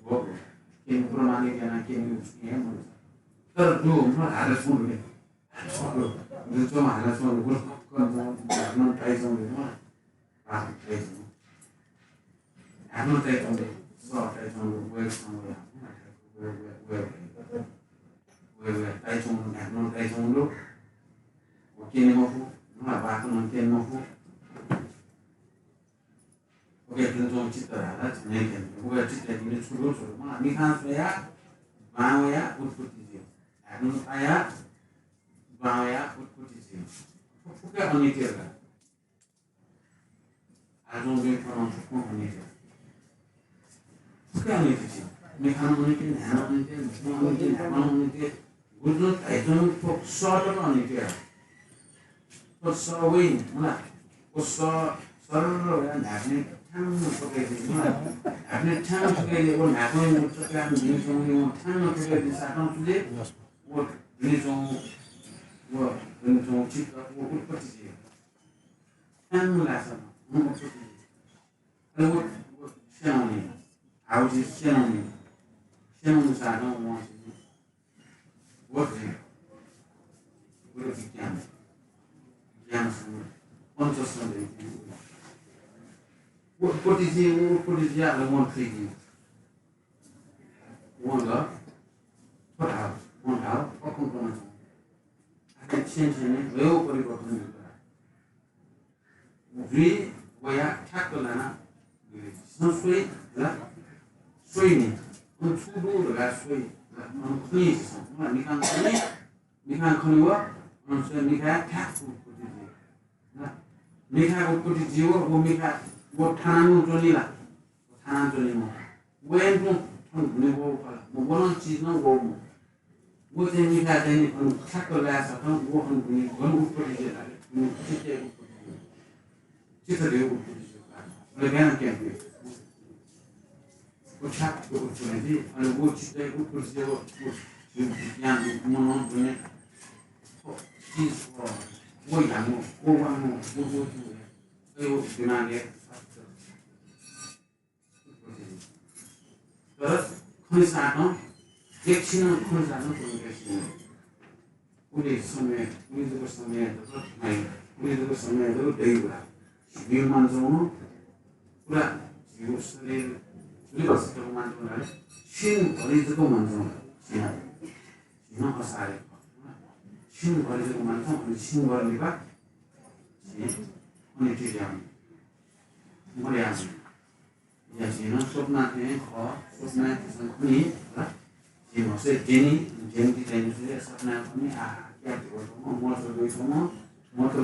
Bobo. Quem promane que na quem viemos. Terdu, mas ada semua. Itu mah ada semua. Kalau kayak semua. Ah, kayak I'm not taking the sort I don't work somewhere. I don't look. Okay, not back on 10 more. Okay, don't sit there. That's naked. We're just taking it to go to the can't say, Baya would put it in. I don't fire. Baya would put it in. Forget on it. I don't wait for on it. Sekarang itu, mereka mungkin gudut itu untuk soal itu ya, soalin mana, soal yang ada tang seperti itu, ada tang seperti itu, apa yang merupakan jenis yang tang seperti itu, sekarang sudah, jenis cipta, seperti itu, tang lasan, seperti itu, lalu siapa ni? How is it selling? Selling is I don't want to do. What is it? What if you can? On to Sunday. What is it? What is the other one treating? 뭔가 돌아 뭔가 거꾸로는 아주 천천히 외워버리고 하는 거야. 우리 뭐야 착거나 수수이 나 수이니 그 수도가 수이 그니 있어. 미간 그니와 미간 착고 그지. 나 미간 그지 지워 미간 뭐 타는 존이라 타는 존이 뭐 왼쪽 누구 뭐는 지는 거 무슨 미간 되니 그 착거라서 뭐 하는 분이 그건 웃거리지 나 진짜 진짜 내가 웃거리지 그러면 그냥 그 착고 웃거리지 아니 뭐 진짜 웃거리지 뭐 그냥 뭐는 분이 뭐 양모 뭐 왕모 뭐 그리고 그나게 terus konsanno dek시는 konsanno 그런 것이 우리 섬에 우리들 섬에도 아니 우리들 섬에도 되고라 비만종은 우라 지구스를 우리가 만종을 신 거리도 만종 지나 화살에 신 거리도 만종 신 거리가 오늘 주장 뭐야 ya sino sopna है और sopna संकुनी ये मौसे jenny जेन की jenny से सपना अपनी क्या तो motor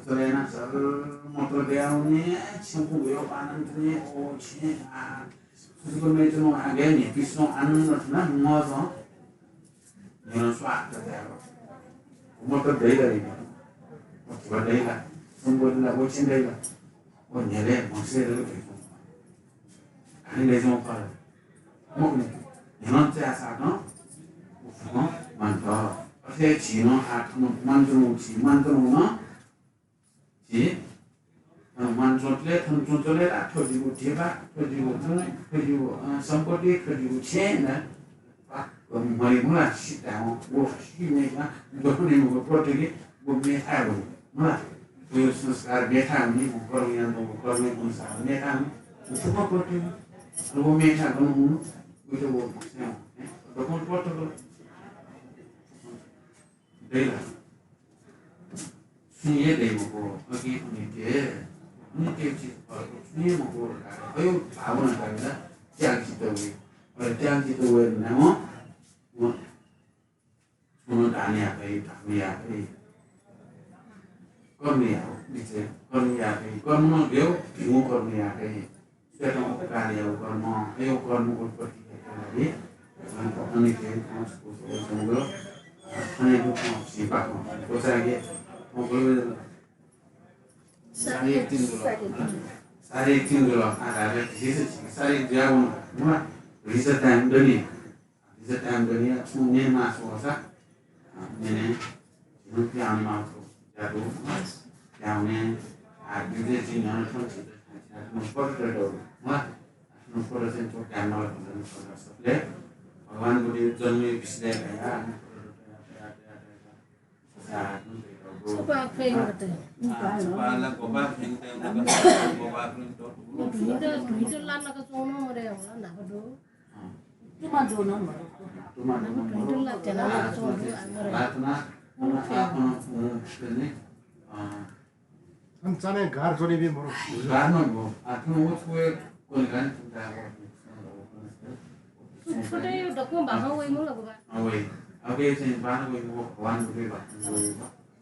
चले ना sir motor गया उन्हें छिपू गया पानन थे ओ छे उसको में जो आगे नहीं पिछों आनंद ना मौसम ये ना स्वाद करता है मोटर दे रहेगा वो देगा संबोधन वो चिंदेगा वो नेले मौसे लोग 아니 내좀 봐라. 뭐 연원자 사도 많다. 어제 지는 아트는 만들어놓나? 지 만들어래 통통들에 터지고 대박 터지고 터지고 선포디 터지고 체나 그 머리 뭐라 시다고 뭐 시내가 너네 뭐 프로젝트 뭐 메타고 뭐라 그 संस्कार 메타니 뭐 그러면 뭐 그러면 무슨 메타 무슨 프로젝트 Lu mecha kamu itu maksudnya, dokon foto deh lah. Sini deh mau lagi ini sih, sini mau ayo tahu nanti lah, jangan gitu nama, semua tanya apa kornia, gitu, kornia, kornia dia bingung kornia Sekarang karya ukarma, ayo ukarma seperti tadi, untuk menikah masuk semoga, hanya itu sifat, terus lagi mau beli sari tinggal, ada sari jauh, mana bisa time doni, semuanya masuk asa, ini yang masuk jauh, yang ini ada di sini ada non portado ma non portado to kanal non portado भगवान को जन्म पिछले गया Apa yang kata? Pala koba hingga koba itu Itu lana ke sono mereka lah, nak do. cuma dono Itu lah jalan ke sono mereka. 한 짠에 가ር 조립이 뭐로 가는 뭐 아픈 옷에 거기간 Sudah udah kau bahang wei mula bukan? Away. Away sa paano ko mo kuan ko ba?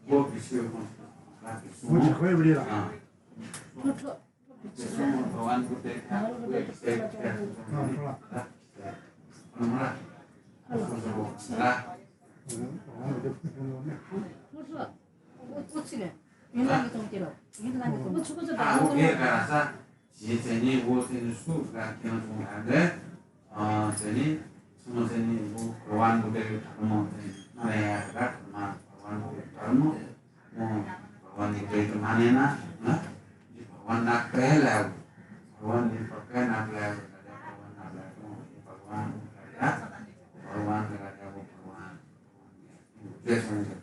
Ko bisyo ko. 뭐지 거의 불리라 Kuan ko te. 몰라 Ano 꽃이네 유난히 좀 길어 유난히 좀 Kau cukup Ah, sedang oke karasa jadi wo seni su ka kena tu ada jadi semua seni wo kawan bude tamu mana ka ma kawan bude tamu mo kawan bude itu mana na di kawan nak pelau kawan di pakai nak pelau ada kawan nak pelau kawan kawan ada wo kawan jadi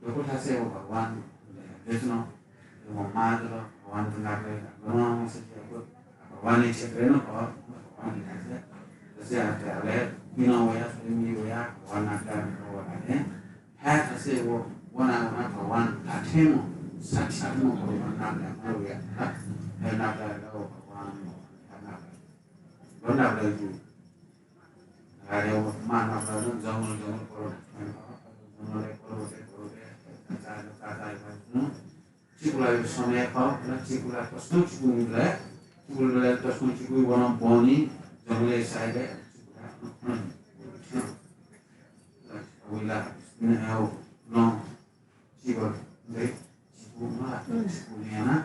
Aku hasil kawan jadi no Mamadro, kawan tengah kawan masih siapa, kawan ini siapa no kawan ini aja, terus ya ada 비나오야 소리미고야 원나다고라네 해타세고 원나나 원 다테모 사치모 원나다 그러야 해나다고 원나다고 아래로 만나서는 정을 걸어 Cikula sonne ka cikula tosno cikula cikula tosno cikula wana boni jangle side wila no no cikula de cikula cikula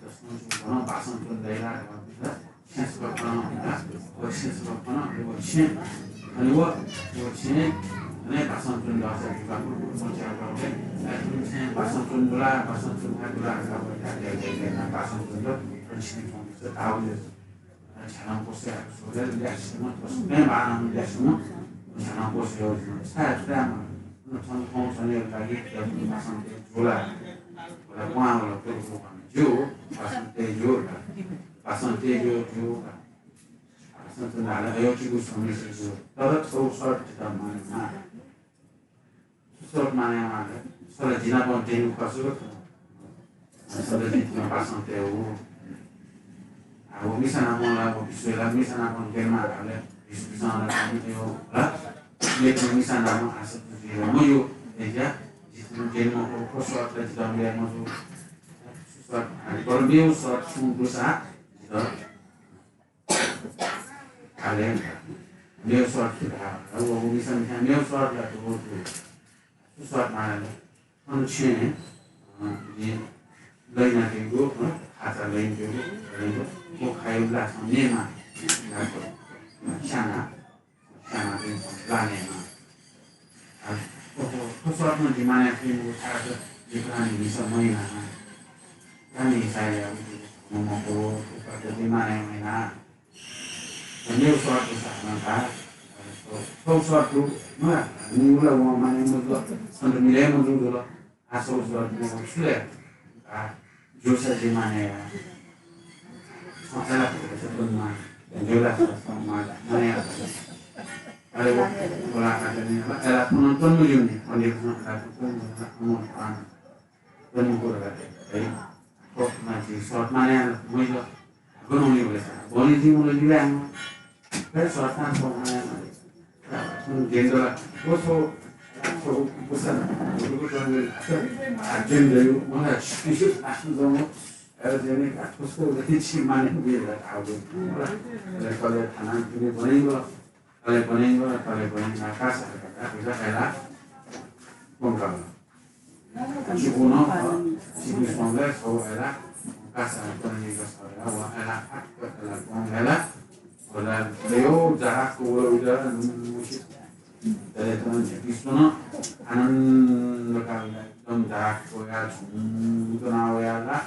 tosno cikula basan tun daila ka sense ka kana ko sense ka kana ko chen ani wa chen ane basan tun da sa ka ko cha ka basan tun dula basan tun dula ka ko ya basan tun do principe fond de taule chanan ko se so de liassimo to ne ba na liassimo chanan ko se o sa trama no son con son el la guía de basan tun dula la qua lo que ko jo basan te jo basan te jo basan tun dala ayo ki ko son ni se jo tada so sort ta mana sort mana sola jina bon tenu kasu sola jina pasante o a misana mon la o pisuela misana mon kelma ale pisana la yo la le misana mon asu di mo yo eja jitun kelma ko so atra jita me mo so por meu so sun dosa ale meu so atra o misana meu so atra to suat mana on chen di lain ada go kata lain go mo kayu la ne ma na ko chana di la ne ma ko suat mana di mana ki mo kata di kan ni sama ina kan ni saya mo ko kata di mana ina ni suat sama ka suat tu ma ni ula mo mana mo Quando mi lembro do a solução do chile a justa de maneira ela essa forma de lá forma maneira ela ela penonton mujuni onde ela penonton dan mengurang aí kok nanti short maneira muito gunung boleh boleh di mulai bilang kan short kan maneira gendora oso so bukan bukan agenda itu mana sih asal ada jenis kasus itu mana dia tahu kalau tanah ini paling akas bisa kalah bongkar cipuno cipuno so era casa paling kasar awal era kalau bongkar kalau leo jarak udah musik dari teman jadi sono anan lokal dom dak ya itu nawa lah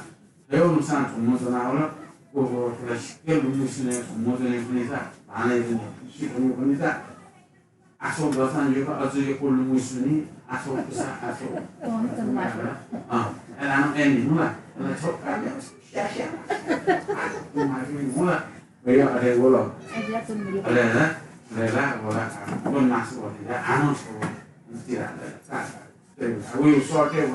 leo nusan semua nawa ko flash ke lumusne semua ini sa mana ini si kamu ini sa aso dosan juga aso ko lumusni aso bisa aso enak ini mula enak coklat ya mari mula beliau ada golo ada Lela bola pun masuk tidak anu tidak ada aku sorte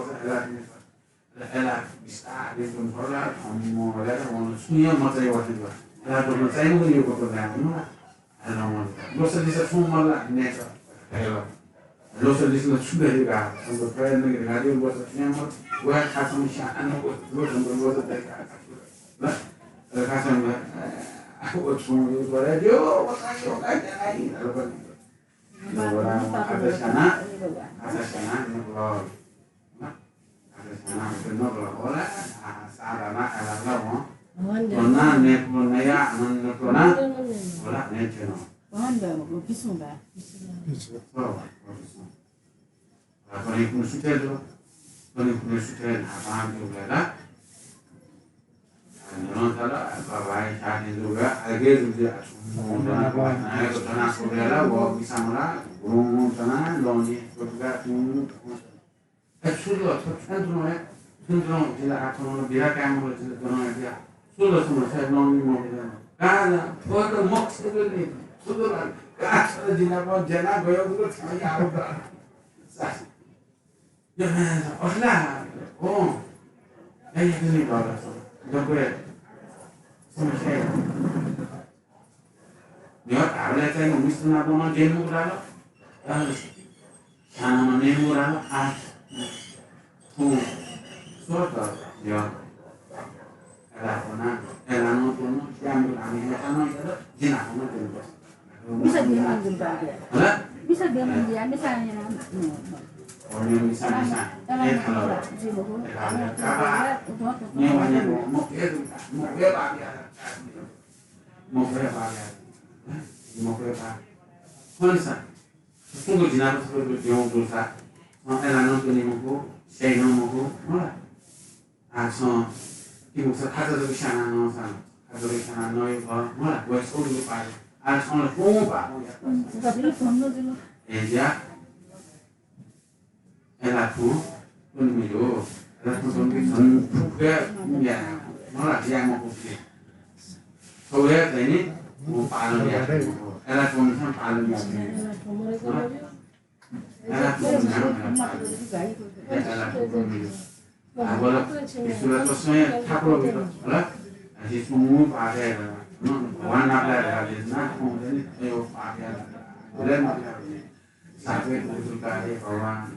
ela bisa di kontrola mau lela mau sunya materi waktu itu ela pun saya mau juga kontrola ela mau lo se dice fuma la neta ela lo se dice la sudah juga untuk kalian negeri radio buat saya mau buat kasih misal anu lo se lah kasih aku cuma buat radio aja lain orang ada sana ini kalau ada sana itu kalau sarana kalau mana net mana ya mana kalau net cina Banda, o pisumba. kalau ini pun sudah apa juga lah non salah babai tadi juga agak juga semua tanah saudara bawa bisa mana burung tanah loni juga sudah centro tidak akan biar kamu tidak dia sudah semua saya loni mau karena orang maksud ini sudah 가서 지나고 제나 고요도 참 야오다. 그러면서 어디나 애들이 나와서 너그래 숨쉬 내가 다음에 때 무슨 나보면 제무라로 하나만 내무라로 suatu ya era pernah era nonton yang kami anak itu jinak nonton Bisa dia menjumpa dia. Bisa dia menjumpa misalnya. orang yang bisa kalau nyewanya mau Honsa, tunggu jinak seperti yang berusaha, era nonton ini mau saya mau so ibu sekadar sana noi malah gue suruh pak soalnya pak Tapi fondo dulu. ya elah tuh pun milu pun juga ya malah dia mau pergi soalnya ini mau paling ya elah pun sama paling ya elah pun milu Awalnya sudah selesai taplo gitu, lah, jadi semua pakai lah, warna ada di sana, kemudian ayo pakai lah, kemudian sampai itu kali kawan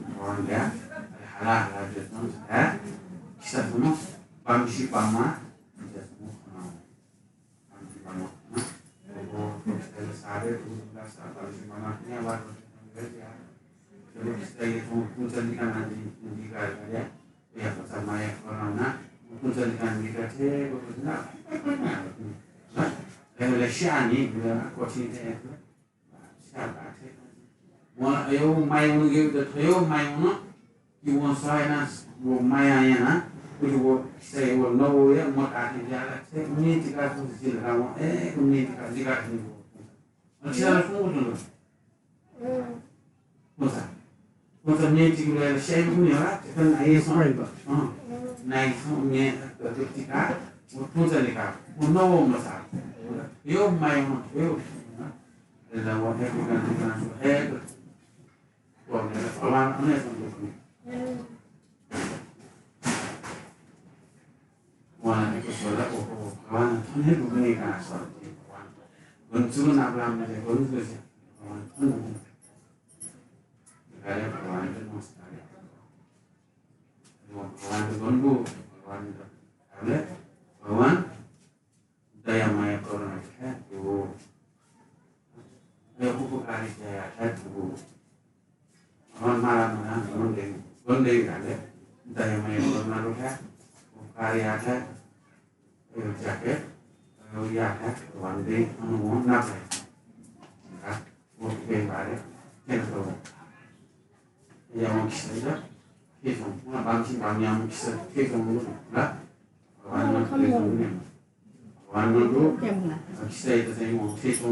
dia, halah di sana, kita semua bangsi pama, kita semua bangsi pama, kita sehari itu kita bangsi pama ini awal kerja, jadi kita itu menjadikan nanti ya. Ya bersama ya corona mungkin jadikan kita cek betul oleh siani bila kosin itu siapa cek mau ayo main gitu ayo main no iwan saya mau main ya na itu saya mau no ya mau kasih jalan saya ini jika posisi kamu ini jika ini masih ada semua dulu masa Masa ni juga saya punya lah, kan ayah sama, naik punya ketika, pun jadi kah, pun nawa masa, yo main yo, dalam waktu bukan orang ni sampai ni, orang itu sudah orang ni bukan ni kan sorry, orang cuma nak beram saja, orang tu saja, orang Kaya kawan itu mas kaya, kawan itu gonbu, kawan itu, kawan daya maya korang itu, daya kuku kari jaya itu, kawan malam mana gondeng kan daya maya korang itu, kari ada, jaket, kawan itu, nak, bukan kari, kenapa? yang kisah itu, bangsa kami yang kisah itu lah, warna itu, kisah itu saya mau itu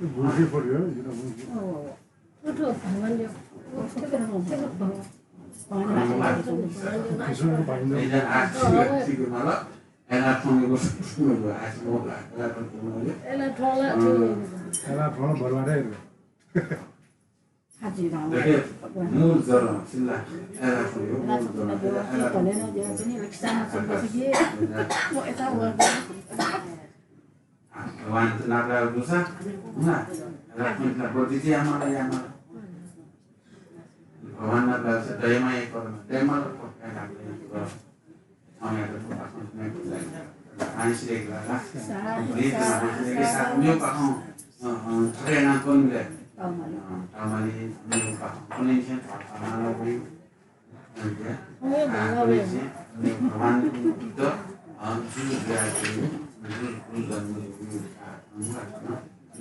Bukan beliau, itu Itu bangun dia. Kisah banyak. dan asli malah, enak pun itu semua asli malah, enak pun semua. Elah tolak tu. Kalau orang baru ada itu. 하지 마. Jadi muncul sila, enak pun itu 나 muncul, 저번에 enak pun. 이번에는 이제 저기 기사나 좀 보시기 뭐 애다 와. Kawan tenaga dosa, nah, enak pun tak berdiri amal. Kawan tenaga sedaya mai korang, demal enak pun itu. Kami ada tempat untuk ansih lah. Beri kita punya pakong, training pun deh. Amali lupa, Indonesia mana lagi? Nanti, Indonesia, kawan itu, juga itu,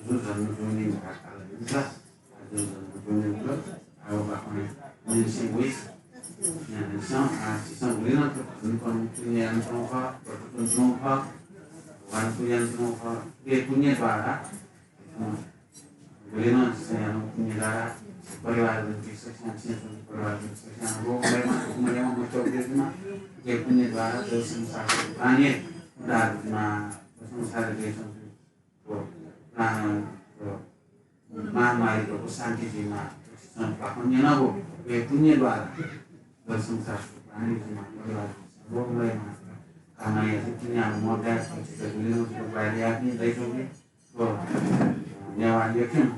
jurusan ini kata bisa, jurusan itu, awak bahkan Indonesia wis, yang sisa beli nanti punya semua, kawan punya semua, dia punya barang. Bagaimana saya punya periwara sekian periwara sekian memang mencoba dia punya dua terus misalnya tanya dan nah terus misalnya dia nah महामारीको शान्तिजीमा पाखन्य नभो way पुण्यद्वारा र संसारको प्राणीहरूमा परिवार रोगमयमा कामया तिनीहरू मर्दा लिनु बाहिर आफ्नो दैवले नेवार लेख्यौँ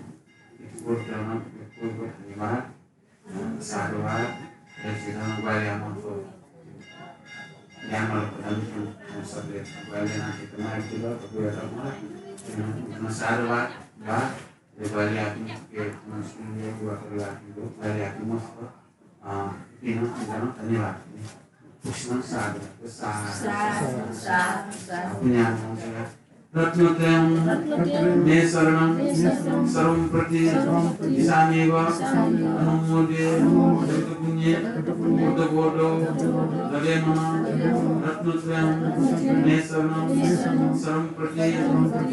गोत्रमा पूर्व धन्यवाद साधुवाद रेसिडन बाहिर आउनुको ज्ञानहरू प्रदान सबले बाहिर नाचेको माइतीले साधुवाद वा बाहिर आफ्नो के सुन्ने बुवाहरू आफ्नो बाहिर आफ्नो मस्त दिन धन्यवाद कृष्ण साधु रत्नत्रयं मे शरणं सर्वं प्रति ईशानेव अनुमोदे पुण्ये बुद्धबोधो ददेम रत्नत्रयं मे शरणं सर्वं प्रति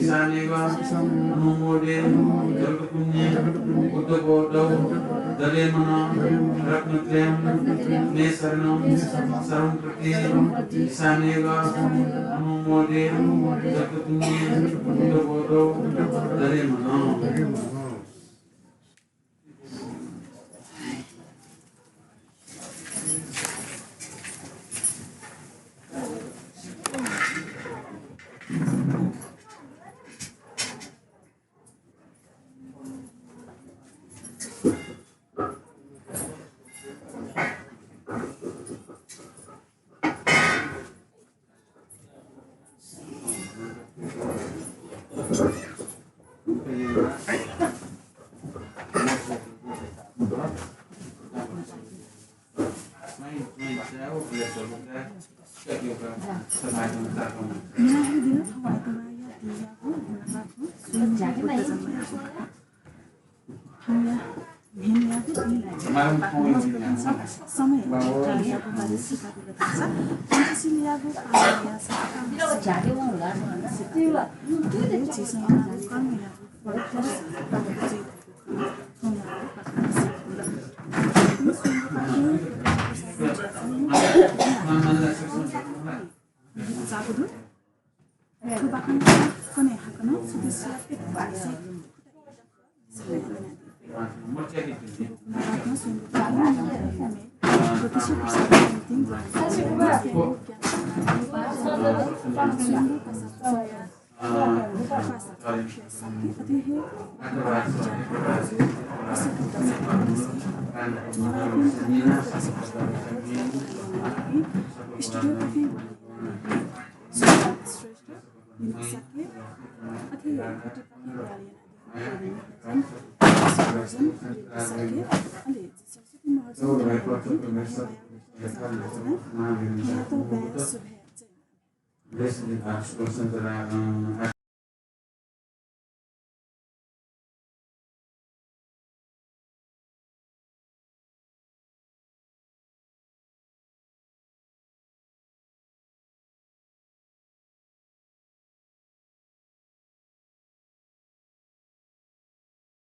ईशानेव अनुमोदे पुण्ये बुद्धबोधो ददेम रत्नत्रयं मे शरणं सर्वं प्रति ईशानेव अनुमोदे Bodo dari mana?